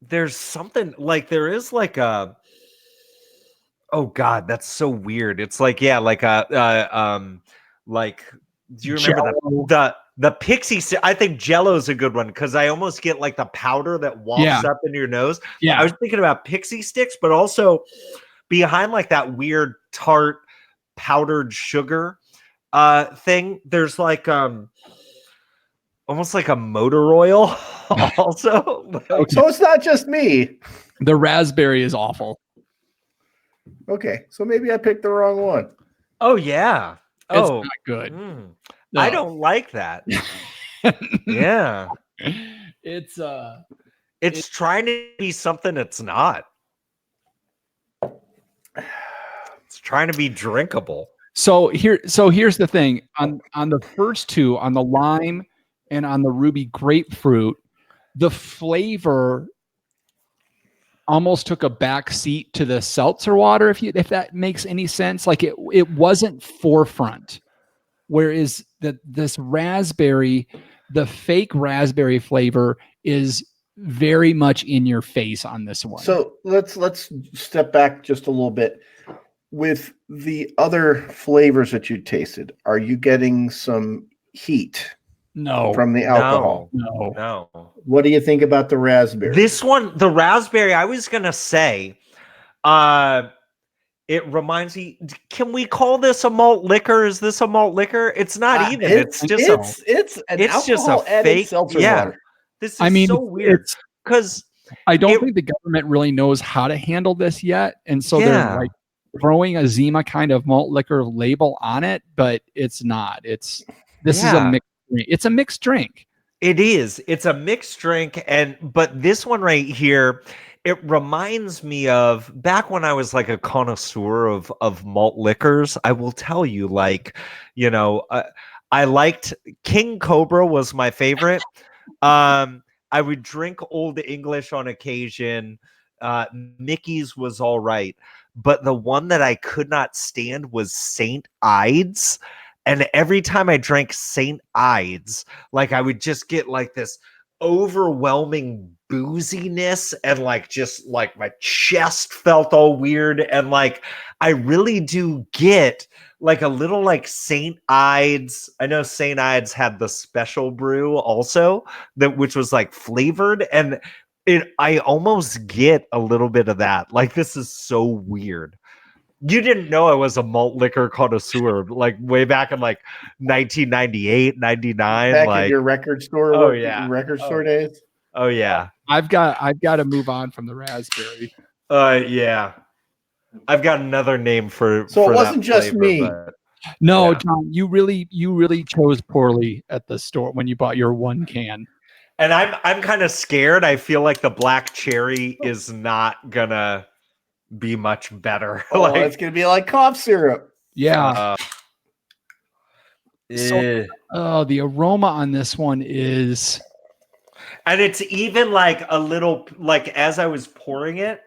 there's something like there is like a oh god, that's so weird. It's like yeah, like like do you remember Jell-O. the pixie I think Jello's a good one because I almost get like the powder that wafts up into your nose. Yeah. I was thinking about pixie sticks, but also behind like that weird tart powdered sugar thing, there's like almost like a motor oil also. Okay. So it's not just me. The raspberry is awful. Okay, so maybe I picked the wrong one. Oh yeah. It's Oh, not good. I No. don't like that. Yeah. It's It's trying to be something it's not. It's trying to be drinkable. so here's the thing. On the first two, on the lime and on the ruby grapefruit, the flavor almost took a back seat to the seltzer water, if that makes any sense. Like it wasn't forefront. Whereas this raspberry, the fake raspberry flavor is very much in your face on this one. So let's step back just a little bit. With the other flavors that you tasted, are you getting some heat no, from the alcohol? no. What do you think about the raspberry? This one, the raspberry, I was gonna say, it reminds me. Can we call this a malt liquor? Is this a malt liquor? It's not even. It's just an it's just a alcohol-added fake seltzer yeah. water. This is I mean, so weird because I don't think the government really knows how to handle this yet, and so Yeah. they're like throwing a Zima kind of malt liquor label on it, but it's not. This is a Yeah. mixed drink. It's a mixed drink. it is. It's a mixed drink, but this one right here, it reminds me of back when I was like a connoisseur of malt liquors. I will tell you, like, I liked King Cobra was my favorite. I would drink Old English on occasion. Mickey's was all right, but the one that I could not stand was St. Ides. And every time I drank St. Ides, like I would just get like this overwhelming booziness and like just like my chest felt all weird. And like I really do get like a little like St. Ides. I know St. Ides had the special brew also, which was like flavored, and I almost get a little bit of that. Like this is so weird. You didn't know I was a malt liquor connoisseur like way back in like 1998, 99. Back like in your record store, record store days. Oh yeah. I've got to move on from the raspberry. Yeah. I've got another name for So for it wasn't that just flavor, me. but- No, Yeah. John, you really chose poorly at the store when you bought your one can. And I'm kind of scared. I feel like the black cherry is not gonna be much better. Oh, it's gonna be like cough syrup. Yeah. eh. Oh, the aroma on this one is And it's even like a little like as I was pouring it,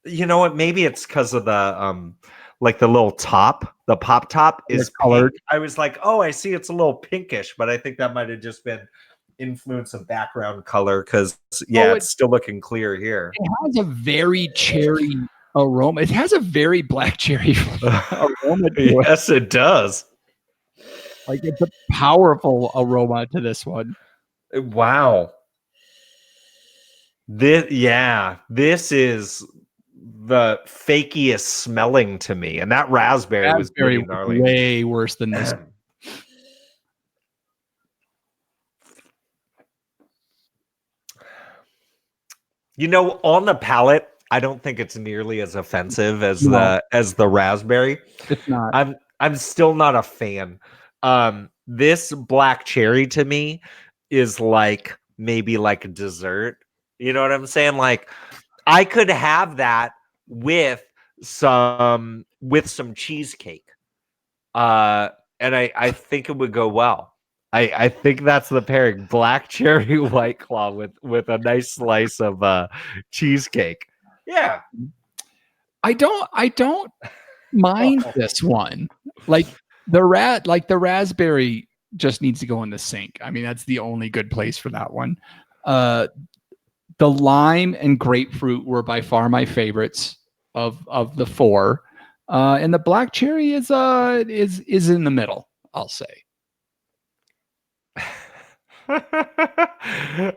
you know what? Maybe it's because of the like the little top, the pop top is colored. pink. I was like, oh, I see it's a little pinkish, but I think that might have just been influence of background color because it's still looking clear here. it has a very cherry aroma. It has a very black cherry aroma to it. Yes, it does. Like it's a powerful aroma to this one. Wow. This is the fakiest smelling to me, and that raspberry was Raspberry pretty gnarly. way worse than this. You know, on the palate, I don't think it's nearly as offensive as No. the raspberry. It's not. I'm still not a fan. This black cherry to me is like maybe like a dessert. You know what I'm saying? Like I could have that with some cheesecake. And I think it would go well. I think that's the pairing: black cherry White Claw with a nice slice of cheesecake. Yeah. I don't mind this one. Like the raspberry just needs to go in the sink. I mean, that's the only good place for that one. the lime and grapefruit were by far my favorites of the four. And the black cherry is in the middle, I'll say.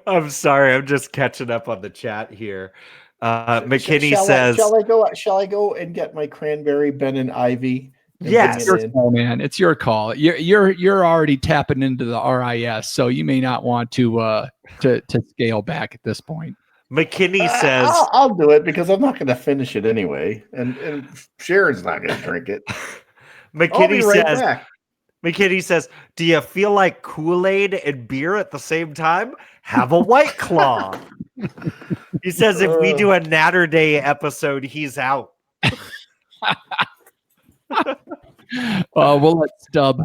I'm sorry, I'm just catching up on the chat here. McKinney Shall says, Shall I go and get my cranberry Ben and Ivy? And Yes. bring It's it your in? call, man. It's your call. You're already tapping into the RIS, so you may not want to scale back at this point. McKinney says, I'll do it because I'm not going to finish it anyway, and Sharon's not going to drink it. I'll be McKinney right says, back. McKinney says, do you feel like Kool-Aid and beer at the same time? Have a White Claw. He says if we do a Natter Day episode, he's out. We'll let Stub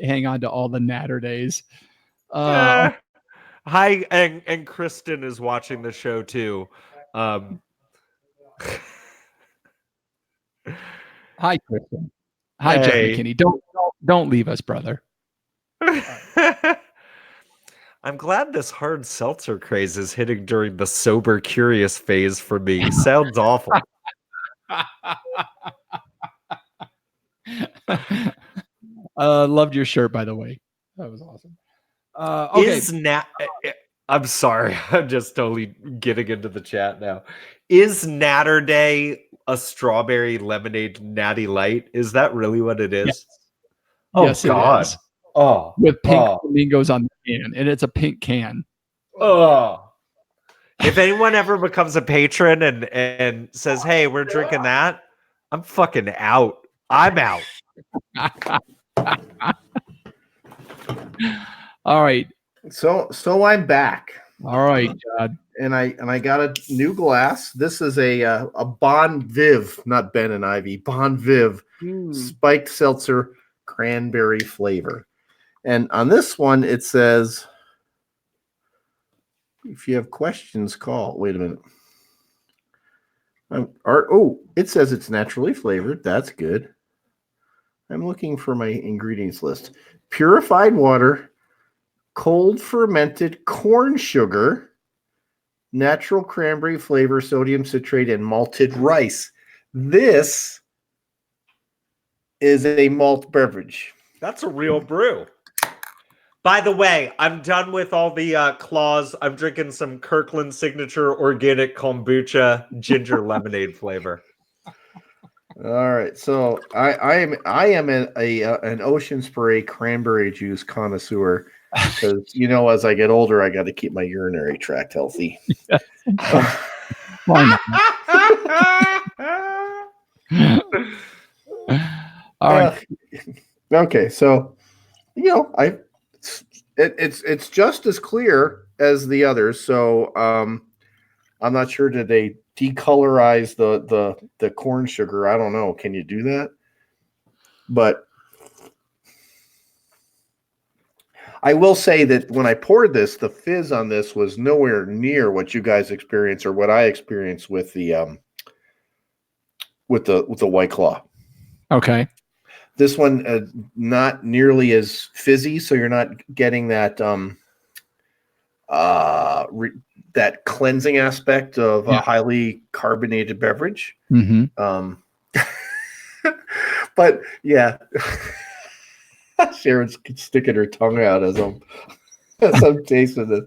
hang on to all the Natter days. Hi, and Kristen is watching the show too. Hi, Kristen. Hi, Jeff Hey. McKinney. Don't leave us, brother. I'm glad this hard seltzer craze is hitting during the sober curious phase for me. Sounds awful. Loved your shirt, by the way. That was awesome. Okay. I'm sorry. I'm just totally getting into the chat now. Is Natter Day a strawberry lemonade natty light? Is that really what it is? Yes. Oh, Yes, it God. is. Oh, With pink oh, flamingos on the can, and it's a pink can. oh. If anyone ever becomes a patron and says, hey, we're drinking that, I'm fucking out. I'm out. All right. So I'm back, All right, Jod. and I got a new glass. This is a Bon Viv, not Ben and Ivy, Bon Viv spiked seltzer cranberry flavor. And on this one, it says, if you have questions, call. Wait a minute. It says it's naturally flavored. That's good. I'm looking for my ingredients list. Purified water, cold fermented corn sugar, natural cranberry flavor, sodium citrate, and malted rice. This is a malt beverage. That's a real brew. By the way, I'm done with all the claws. I'm drinking some Kirkland Signature Organic Kombucha ginger lemonade flavor. All right, so I am an Ocean Spray cranberry juice connoisseur because as I get older, I got to keep my urinary tract healthy. Why not? All right. Okay, so it's just as clear as the others. So I'm not sure, did they decolorize the corn sugar? I don't know. Can you do that? But I will say that when I poured this, the fizz on this was nowhere near what you guys experienced or what I experienced with the White Claw. Okay. This one not nearly as fizzy, so you're not getting that that cleansing aspect of a highly carbonated beverage. Mm-hmm. But yeah, Sharon's sticking her tongue out as I'm tasting this.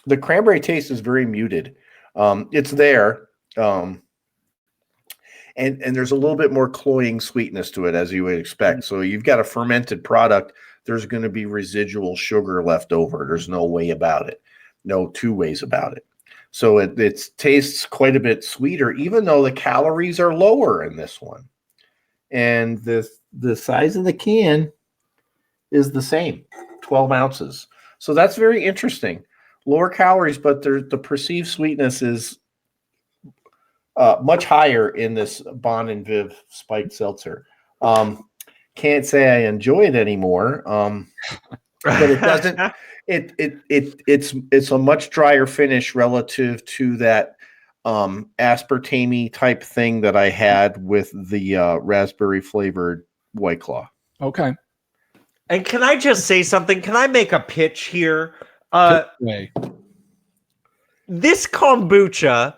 The cranberry taste is very muted. It's there. And there's a little bit more cloying sweetness to it, as you would expect. So you've got a fermented product. There's going to be residual sugar left over. There's no way about it. No two ways about it. So it tastes quite a bit sweeter, even though the calories are lower in this one. And the size of the can is the same, 12 ounces. So that's very interesting. Lower calories, but the perceived sweetness is much higher in this Bon and Viv spiked seltzer. Can't say I enjoy it anymore, but it doesn't. It's a much drier finish relative to that aspartame type thing that I had with the raspberry flavored White Claw. Okay. And can I just say something? Can I make a pitch here? Way. This kombucha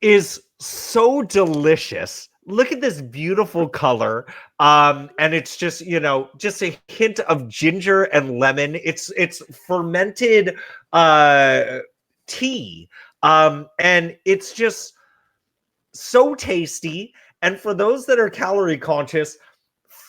is so delicious. Look at this beautiful color. And it's just, just a hint of ginger and lemon. It's fermented tea. And it's just so tasty. And for those that are calorie conscious,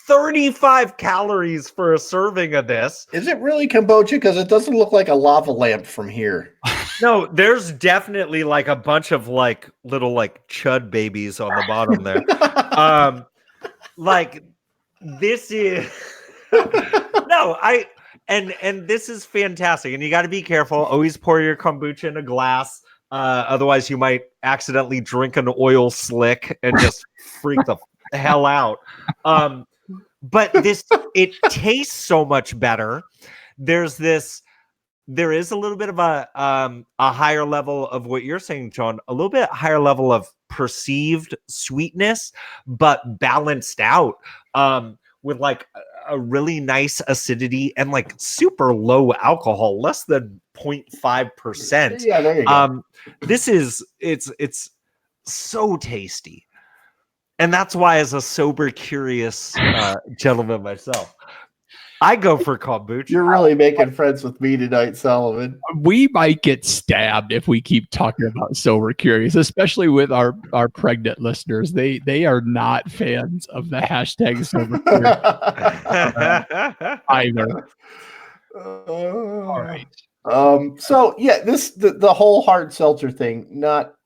35 calories for a serving of this. Is it really kombucha? Because it doesn't look like a lava lamp from here. No, there's definitely like a bunch of like little like chud babies on the bottom there. Like this is and this is fantastic. And you got to be careful. Always pour your kombucha in a glass. Otherwise you might accidentally drink an oil slick and just freak the hell out. But it tastes so much better. There is a little bit of a higher level of what you're saying, John, a little bit higher level of perceived sweetness, but balanced out with like a really nice acidity and like super low alcohol, less than 0.5%. Yeah, there you go. It's so tasty. And that's why, as a sober, curious gentleman myself, I go for kombucha. You're really making friends with me tonight, Sullivan. We might get stabbed if we keep talking about sober curious, especially with our pregnant listeners. They are not fans of the hashtag sober curious either. All right. So yeah, the whole hard seltzer thing, not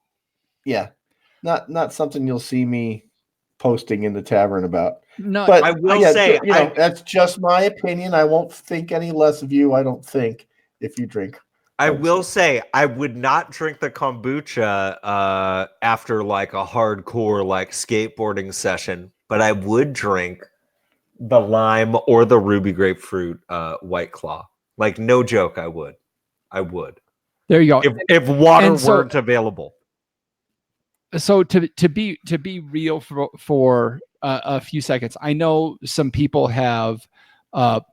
something you'll see me posting in the tavern about. No, but I will say, that's just my opinion. I won't think any less of you, I don't think, if you drink. I will say I would not drink the kombucha after like a hardcore like skateboarding session, but I would drink the lime or the ruby grapefruit White Claw. Like, no joke, I would. There you go. If water weren't available. So to be real for a few seconds, I know some people have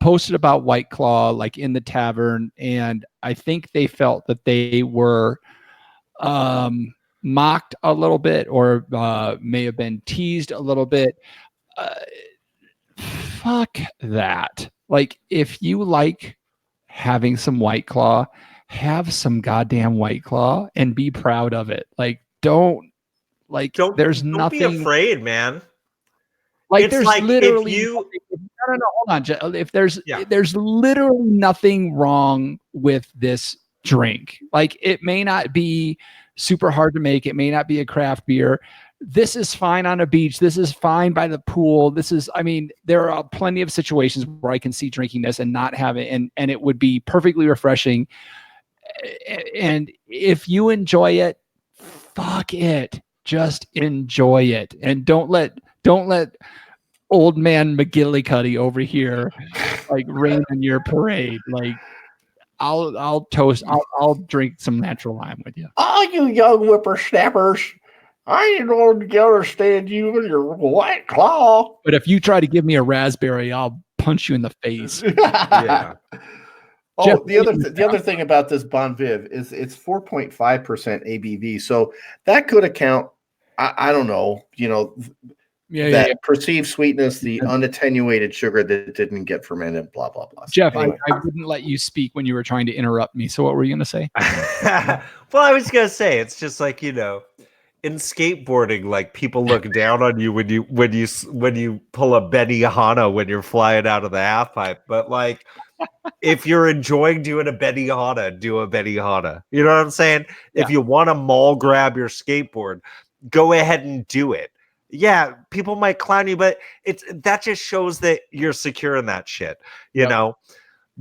posted about White Claw like in the tavern, and I think they felt that they were mocked a little bit, or may have been teased a little bit. Fuck that. Like, if you like having some White Claw, have some goddamn White Claw and be proud of it. Like, don't there's don't nothing. Be afraid, man. Like, it's there's like literally no, hold on. If there's literally nothing wrong with this drink. Like, it may not be super hard to make. It may not be a craft beer. This is fine on a beach. This is fine by the pool. There are plenty of situations where I can see drinking this and not have it, and it would be perfectly refreshing. And if you enjoy it, fuck it. Just enjoy it, and don't let old man McGillicuddy over here like rain on your parade. Like, I'll I'll drink some natural lime with you. Oh, you young whippersnappers! I don't understand you and your White Claw. But if you try to give me a raspberry, I'll punch you in the face. yeah. Oh, Jeff, the other thing about this Bon Viv is it's 4.5% ABV, so that could account. I don't know, that perceived sweetness, the unattenuated sugar that didn't get fermented, blah blah blah. Jeff, anyway. I wouldn't let you speak when you were trying to interrupt me. So what were you going to say? Well, I was gonna say it's just like, in skateboarding, like, people look down on you when you pull a Benihana when you're flying out of the half pipe. But like, if you're enjoying doing a Benihana, do a Benihana. You know what I'm saying? Yeah. If you want to mall grab your skateboard, go ahead and do it. Yeah, people might clown you, but that just shows that you're secure in that shit. You know,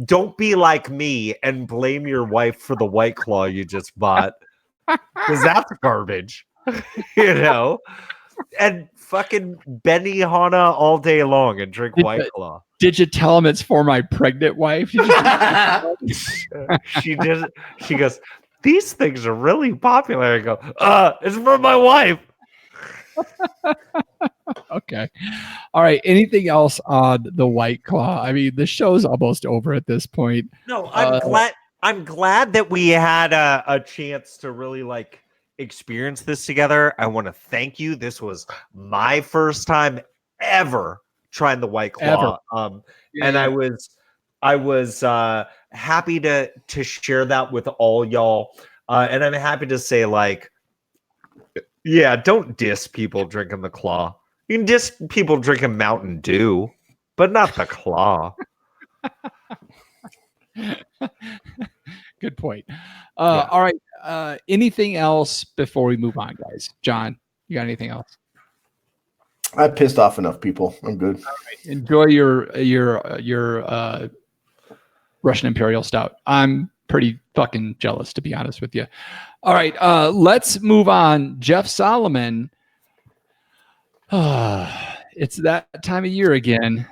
don't be like me and blame your wife for the White Claw you just bought, because that's garbage. And fucking Benihana all day long and drink White Claw. Did you tell him it's for my pregnant wife? She did. She goes, these things are really popular. I go, it's for my wife. Okay. All right. Anything else on the White Claw? I mean, the show's almost over at this point. No, I'm glad that we had a chance to really like experience this together. I want to thank you. This was my first time ever trying the White Claw. And Yeah. I was happy to share that with all y'all. And I'm happy to say, like, yeah, don't diss people drinking the Claw. You can diss people drinking Mountain Dew, but not the Claw. Good point. Yeah. All right. Anything else before we move on, guys? John, you got anything else? I pissed off enough people. I'm good. Enjoy your Russian Imperial Stout. I'm pretty fucking jealous, to be honest with you. All right, let's move on. Jeff Solomon. It's that time of year again.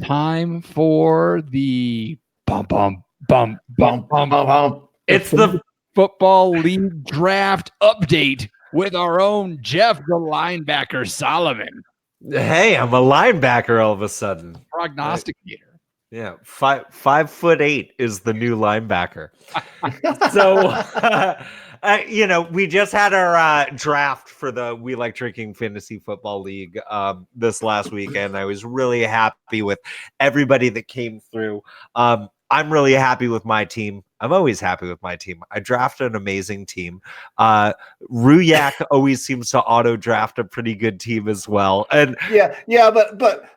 Time for the bum bum bum bum bum. Bump. It's the Football League draft update with our own Jeff the linebacker Solomon, hey, I'm a linebacker all of a sudden. prognosticator. Yeah, 5'8" is the new linebacker. So, we just had our draft for the We Like Drinking Fantasy Football League this last weekend. I was really happy with everybody that came through. I'm really happy with my team. I'm always happy with my team. I drafted an amazing team. Ruyak always seems to auto draft a pretty good team as well. And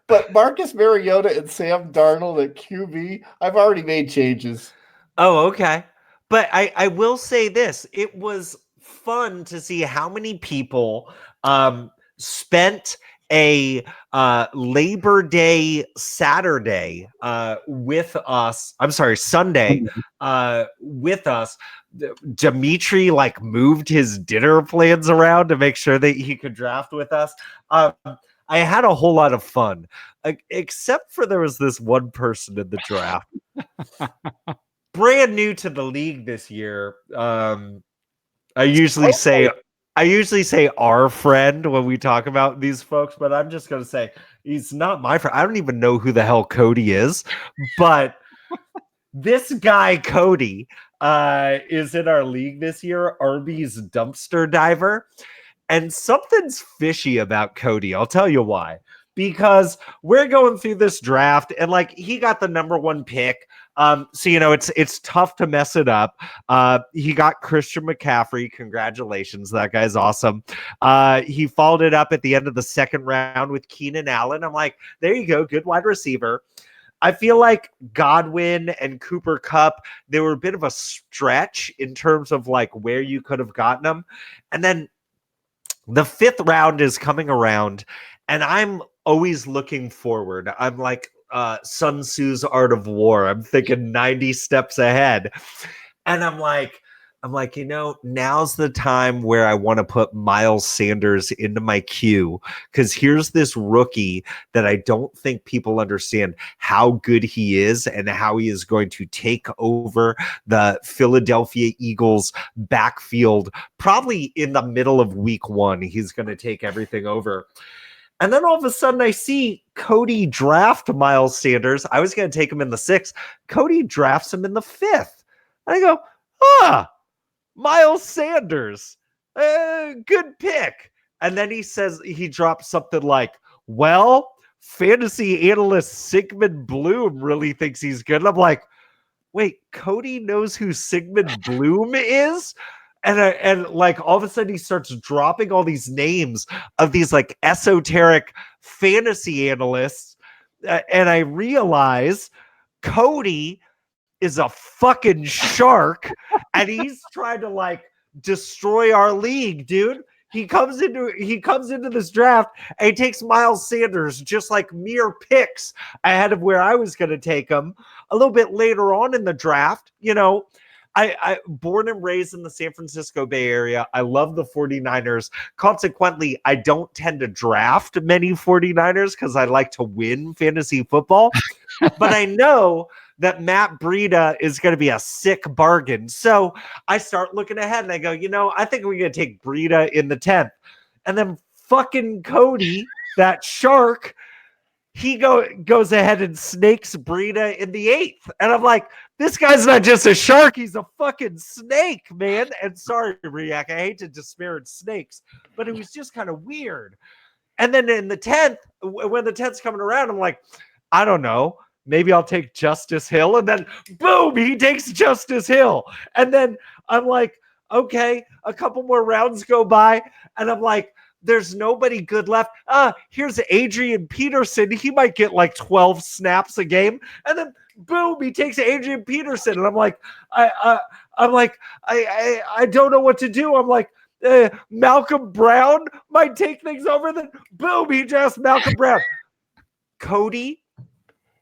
but Marcus Mariota and Sam Darnold at QB, I've already made changes. oh, okay. But I will say this. It was fun to see how many people spent a Labor Day Saturday with us. I'm sorry, Sunday with us. Dimitri like moved his dinner plans around to make sure that he could draft with us. I had a whole lot of fun, except for there was this one person in the draft, brand new to the league this year. I usually say our friend when we talk about these folks, but I'm just going to say he's not my friend. I don't even know who the hell Cody is, but this guy, Cody, is in our league this year, Arby's dumpster diver. And something's fishy about Cody. I'll tell you why. Because we're going through this draft and like he got the number one pick. So it's tough to mess it up. He got Christian McCaffrey. Congratulations. That guy's awesome. He followed it up at the end of the second round with Keenan Allen. I'm like, there you go. Good wide receiver. I feel like Godwin and Cooper Kupp, they were a bit of a stretch in terms of like where you could have gotten them. And then the fifth round is coming around and I'm always looking forward. I'm like Sun Tzu's Art of War. I'm thinking 90 steps ahead. And I'm like, now's the time where I want to put Miles Sanders into my queue because here's this rookie that I don't think people understand how good he is and how he is going to take over the Philadelphia Eagles backfield. Probably in the middle of week 1, he's going to take everything over. And then all of a sudden I see Cody draft Miles Sanders. I was going to take him in the 6th. Cody drafts him in the 5th. And I go, Miles Sanders, good pick. And then he drops something like, well, fantasy analyst Sigmund Bloom really thinks he's good. And I'm like, wait, Cody knows who Sigmund Bloom is? And like all of a sudden he starts dropping all these names of these like esoteric fantasy analysts. And I realize Cody is a fucking shark and he's trying to like destroy our league, dude. He comes into this draft and he takes Miles Sanders just like mere picks ahead of where I was going to take him a little bit later on in the draft. I born and raised in the San Francisco Bay Area. I love the 49ers. Consequently, I don't tend to draft many 49ers because I like to win fantasy football. But I know that Matt Breida is going to be a sick bargain. So I start looking ahead and I go, I think we're going to take Breida in the 10th. And then fucking Cody, that shark, he goes ahead and snakes Brina in the 8th. And I'm like, this guy's not just a shark, he's a fucking snake, man. And sorry, Riak, I hate to disparage snakes, but it was just kind of weird. And then in the 10th, when the 10th's coming around, I'm like, I don't know. Maybe I'll take Justice Hill. And then boom, he takes Justice Hill. And then I'm like, okay, a couple more rounds go by. And I'm like, there's nobody good left. Here's Adrian Peterson. He might get like 12 snaps a game. And then boom, he takes Adrian Peterson. And I'm like, I don't know what to do. I'm like, Malcolm Brown might take things over. Then boom, he drafts Malcolm Brown. Cody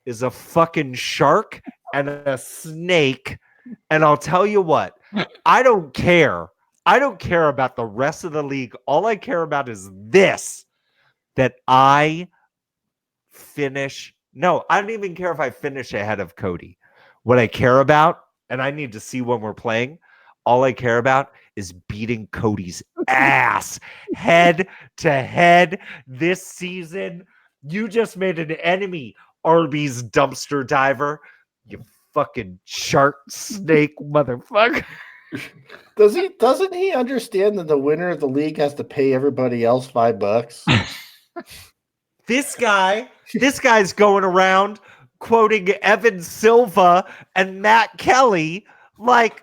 is a fucking shark and a snake. And I'll tell you what, I don't care. I don't care about the rest of the league. All I care about is this, that I finish. No, I don't even care if I finish ahead of Cody. What I care about, and I need to see when we're playing, all I care about is beating Cody's ass head to head this season. You just made an enemy, Arby's dumpster diver. You fucking shark snake motherfucker. Doesn't he understand that the winner of the league has to pay everybody else $5? This guy's going around quoting Evan Silva and Matt Kelly like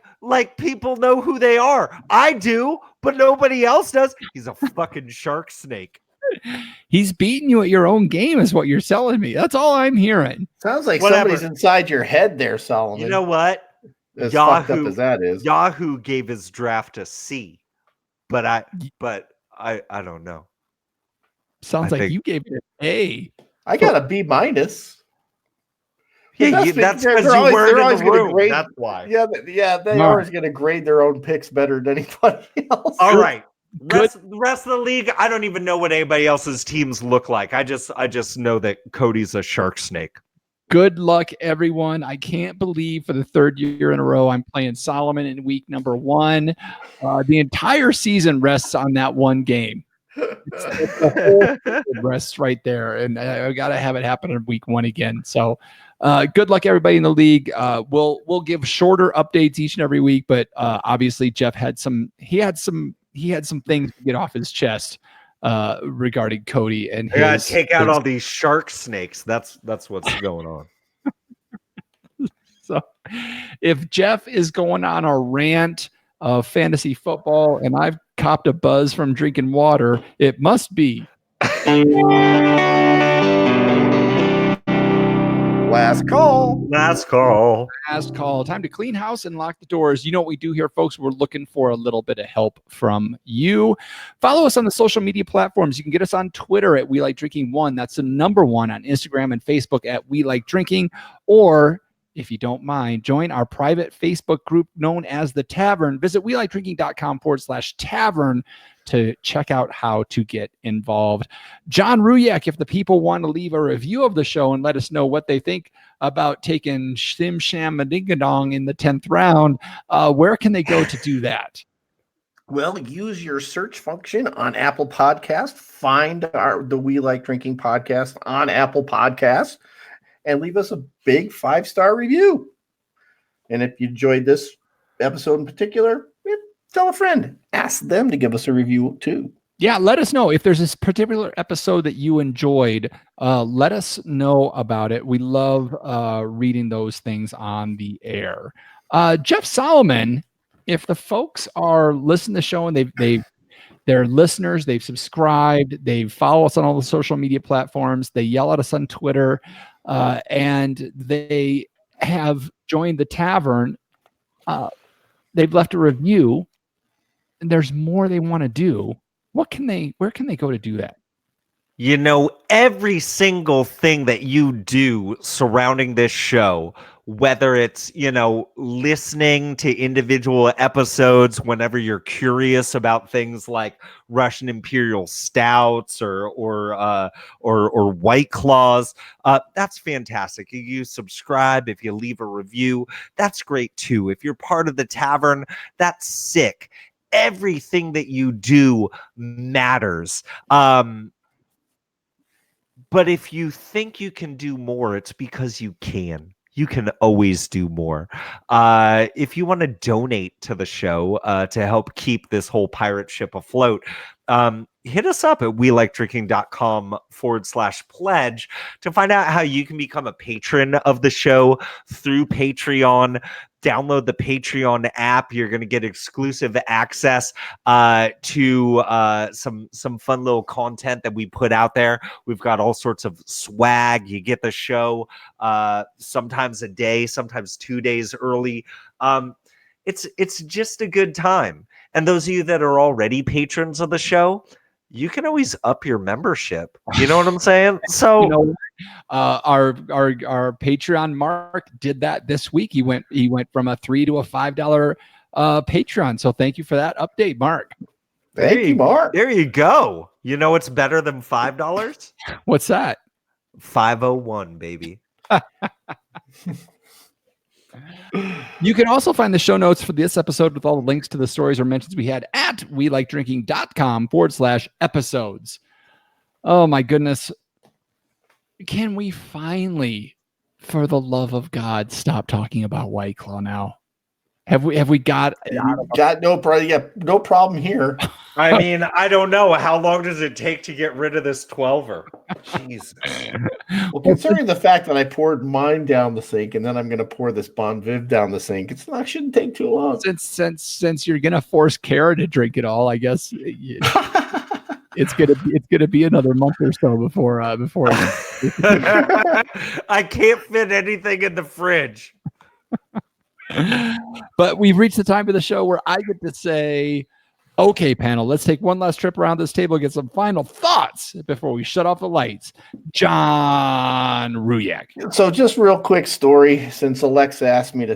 people know who they are. I do, but nobody else does. He's a fucking shark snake. He's beating you at your own game is what you're telling me. That's all I'm hearing. Sounds like Whatever. somebody's inside your head there, Solomon. You know what? As fucked up as that is. Yahoo gave his draft a C, but I don't know. Sounds like you gave it an A. I got a B-. Yeah, that's they're because you always- weren't they're in always the gonna room. grade- That's why. Yeah, they All always going to grade their own picks better than anybody else. All right. Good. The rest of the league, I don't even know what anybody else's teams look like. I just know that Cody's a shark snake. Good luck, everyone. I can't believe for the third year in a row I'm playing Solomon in week number 1. The entire season rests on that one game. It's the whole rests right there, and I got to have it happen in week 1 again. So good luck, everybody in the league. We'll give shorter updates each and every week, but obviously Jeff had some things to get off his chest regarding Cody and I gotta his take out all these shark snakes. That's what's going on. So if Jeff is going on a rant of fantasy football and I've copped a buzz from drinking water, it must be Last call. Last call. last call. Time to clean house and lock the doors. You know what we do here, folks? We're looking for a little bit of help from you. Follow us on the social media platforms. You can get us on Twitter at We Like Drinking 1. That's the number 1 on Instagram and Facebook at We Like Drinking. Or if you don't mind, join our private Facebook group known as The Tavern. Visit welikedrinking.com/tavern to check out how to get involved. John Ruyak, if the people want to leave a review of the show and let us know what they think about taking Shim Sham Madingadong in the 10th round, where can they go to do that? Well, use your search function on Apple Podcast. Find the We Like Drinking podcast on Apple Podcasts and leave us a big 5-star review. And if you enjoyed this episode in particular, tell a friend. Ask them to give us a review too. Yeah, let us know if there's this particular episode that you enjoyed. Let us know about it. We love reading those things on the air. Jeff Solomon, if the folks are listening to the show and they're listeners, they've subscribed, they follow us on all the social media platforms, they yell at us on Twitter, and they have joined the tavern, they've left a review, and there's more they want to do. Where can they go to do that? You know, every single thing that you do surrounding this show, whether it's, listening to individual episodes whenever you're curious about things like Russian Imperial Stouts or White Claws, that's fantastic. If you subscribe, if you leave a review, that's great too. If you're part of the tavern, that's sick. everything that you do matters. But if you think you can do more, it's because you can. You can always do more. If you want to donate to the show to help keep this whole pirate ship afloat, hit us up at welikedrinking.com/pledge to find out how you can become a patron of the show through Patreon. Download the Patreon app. You're going to get exclusive access to some fun little content that we put out there. We've got all sorts of swag. You get the show sometimes a day, sometimes 2 days early. It's just a good time. And those of you that are already patrons of the show, you can always up your membership. You know what I'm saying? So our Patreon Mark did that this week. He went from a $3 to a $5 Patreon. So thank you for that update, Mark. Thank you, Mark. There you go. You know what's better than $5? What's that? 501, baby. You can also find the show notes for this episode with all the links to the stories or mentions we had at welikedrinking.com/episodes. Oh my goodness. Can we finally, for the love of God, stop talking about White Claw now? Have we got no problem here. I mean, I don't know. How long does it take to get rid of this 12er? Jesus. Well, considering the fact that I poured mine down the sink and then I'm going to pour this Bon Viv down the sink, shouldn't take too long. Since you're gonna force Kara to drink it all, I guess it's gonna be another month or so before. I can't fit anything in the fridge. But we've reached the time of the show where I get to say, okay, panel, let's take one last trip around this table, get some final thoughts before we shut off the lights. John Ruyak. So just real quick story, since Alexa asked me to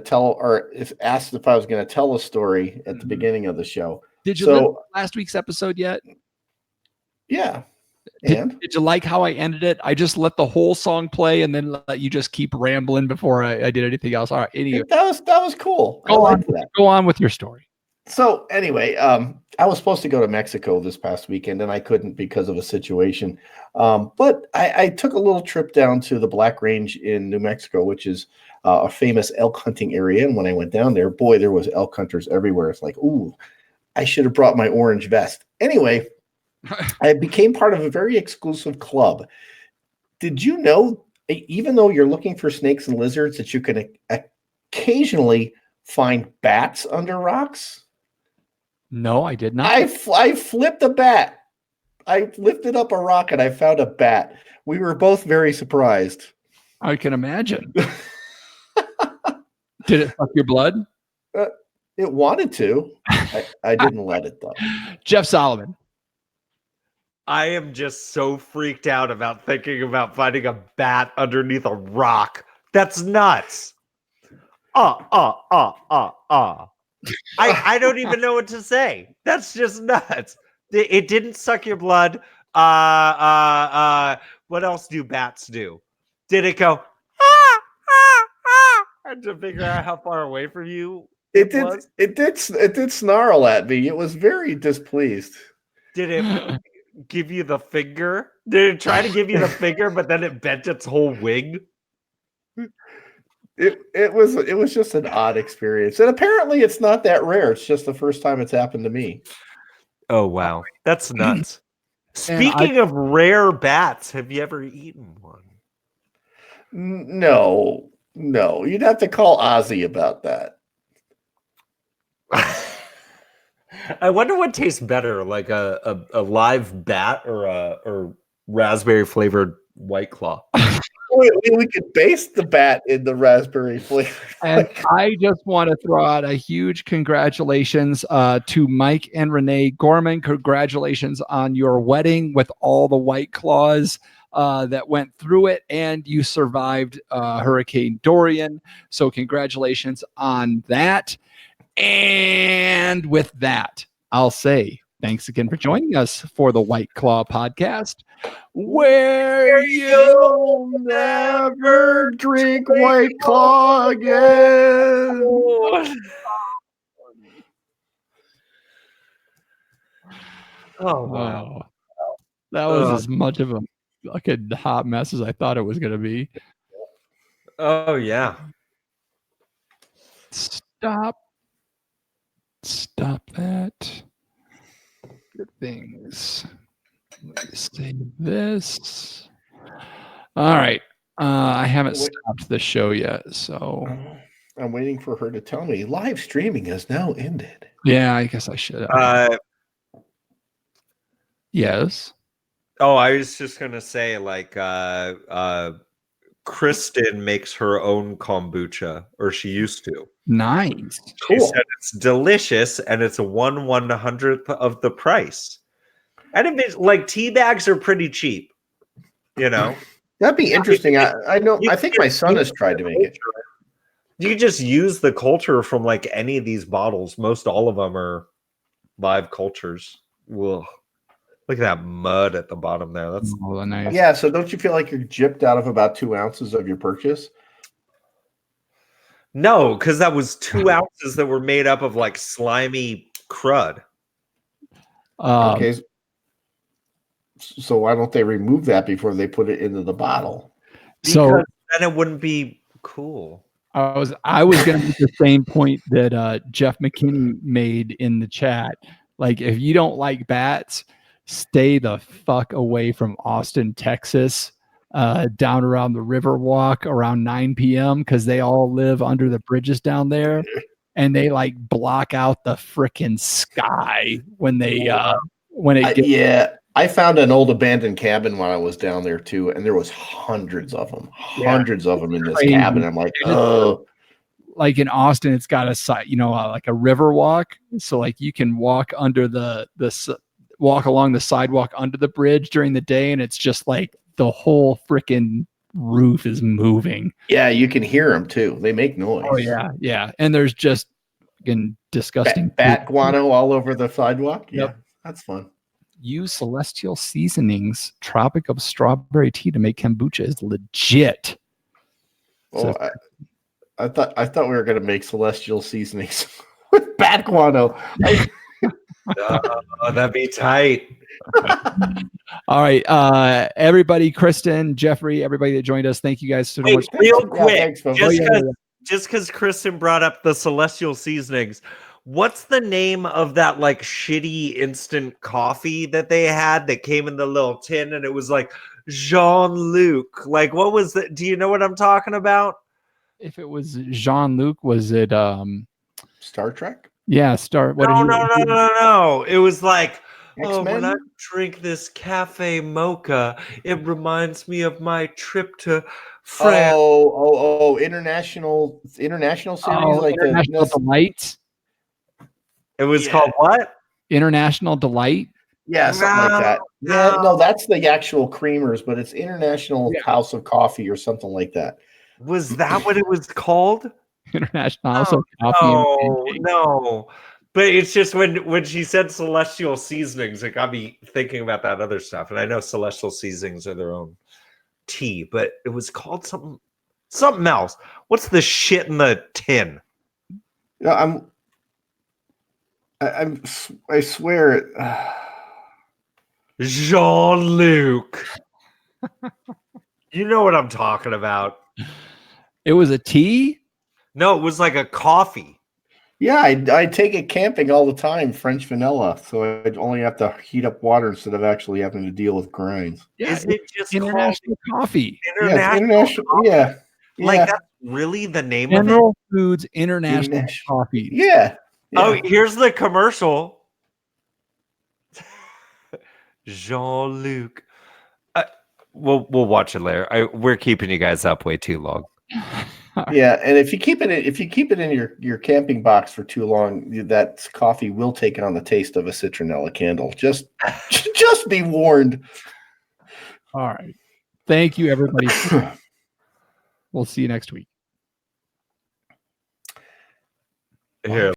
asked if I was going to tell a story at the beginning of the show. Did you listen to last week's episode yet? Yeah. Did you like how I ended it? I just let the whole song play and then let you just keep rambling before I did anything else. All right. Anyway, that was cool. Go on with your story. So anyway, I was supposed to go to Mexico this past weekend and I couldn't because of a situation. But I took a little trip down to the Black Range in New Mexico, which is a famous elk hunting area. And when I went down there, boy, there was elk hunters everywhere. It's like, ooh, I should have brought my orange vest. Anyway, I became part of a very exclusive club. Did you know, even though you're looking for snakes and lizards, that you can occasionally find bats under rocks? No, I did not. I flipped a bat. I lifted up a rock and I found a bat. We were both very surprised. I can imagine. Did it suck your blood? It wanted to. I didn't let it, though. Jeff Solomon. I am just so freaked out about thinking about finding a bat underneath a rock. That's nuts. I don't even know what to say. That's just nuts. It didn't suck your blood. What else do bats do? Did it go to figure out how far away from you it did snarl at me. It was very displeased. Did it give you the finger? Did it try to give you the finger, but then it bent its whole wing? It was just an odd experience. And apparently it's not that rare. It's just the first time it's happened to me. Oh, wow. That's nuts. Speaking of rare bats, have you ever eaten one? No. You'd have to call Ozzy about that. I wonder what tastes better, like a live bat or a raspberry flavored White Claw. We could base the bat in the raspberry flavor. And I just want to throw out a huge congratulations to Mike and Renee Gorman. Congratulations on your wedding with all the White Claws that went through it, and you survived Hurricane Dorian. So congratulations on that. And with that, I'll say thanks again for joining us for the White Claw podcast, where you'll never drink White Claw again. Oh wow. That was Ugh. as much of a fucking hot mess as I thought it was going to be. Oh yeah. Stop that. Good things. Let me save this. All right. I haven't Wait. stopped the show yet, so I'm waiting for her to tell me live streaming has now ended. yeah, I guess I should. Yes. Oh, I was just gonna say, like, Kristen makes her own kombucha, or she used to. Nice. She Cool. said it's delicious and it's a 1/100th of the price. And if it's like tea bags are pretty cheap, you know. That'd be interesting. I know. You I think can my son has use tried to make it. You can just use the culture from like any of these bottles. Most all of them are live cultures. Whoa. Look at that mud at the bottom there. That's Oh, nice. Yeah. So don't you feel like you're gypped out of about 2 ounces of your purchase? no, because that was 2 ounces that were made up of like slimy crud. Okay. So why don't they remove that before they put it into the bottle? So Because then it wouldn't be cool. I was going to make the same point that Jeff McKinney made in the chat. Like, if you don't like bats, stay the fuck away from Austin, Texas, down around the Riverwalk around 9 p.m. because they all live under the bridges down there, and they like block out the freaking sky when they when it gets. Yeah. I found an old abandoned cabin when I was down there too, and there was hundreds of them in this Crazy. cabin. I'm like, oh, Like in Austin, it's got a side, like a river walk, so like you can walk under walk along the sidewalk under the bridge during the day, and it's just like the whole freaking roof is moving. yeah, you can hear them too. They make noise. Oh yeah, and there's just fucking disgusting Bat guano all over the sidewalk. Yeah, Yep. that's fun. Use Celestial Seasonings Tropic of Strawberry Tea to make kombucha is legit. Oh, I thought we were gonna make celestial seasonings with bat guano. That'd be tight. All right, everybody, Kristen, Jeffrey, everybody that joined us, thank you guys so Wait, much. real Yeah, quick, thanks, folks. just because Kristen brought up the Celestial Seasonings, what's the name of that like shitty instant coffee that they had that came in the little tin and it was like Jean-Luc? Like, what was that? Do you know what I'm talking about? If it was Jean-Luc, was it Star Trek. yeah, what No. It was like, oh, X-Men? when I drink this cafe mocha, it reminds me of my trip to France. Oh, international series like International the Delight. It was Yeah. called what? International Delight. yeah, something like that. Yeah, No. no, that's the actual creamers, but it's International Yeah. House of Coffee or something like that. Was that what it was called? International House of Coffee. and Pancakes. No. But it's just when she said Celestial Seasonings, it got me thinking about that other stuff. And I know Celestial Seasonings are their own tea, but it was called something else. What's the shit in the tin? Yeah, I swear it. Jean-Luc. You know what I'm talking about. It was a tea. No, it was like a coffee. Yeah, I take it camping all the time, French vanilla, so I'd only have to heat up water instead of actually having to deal with grinds. Yeah, Is it just International Coffee. called Yeah, it's international. Yeah, Like yeah, that's really the name of it? General Foods International International. Coffee. yeah. Oh, here's the commercial. Jean-Luc. We'll watch it later. We're keeping you guys up way too long. Yeah, and if you keep it in your camping box for too long, that coffee will take on the taste of a citronella candle. Just be warned. All right. Thank you, everybody. We'll see you next week. Here,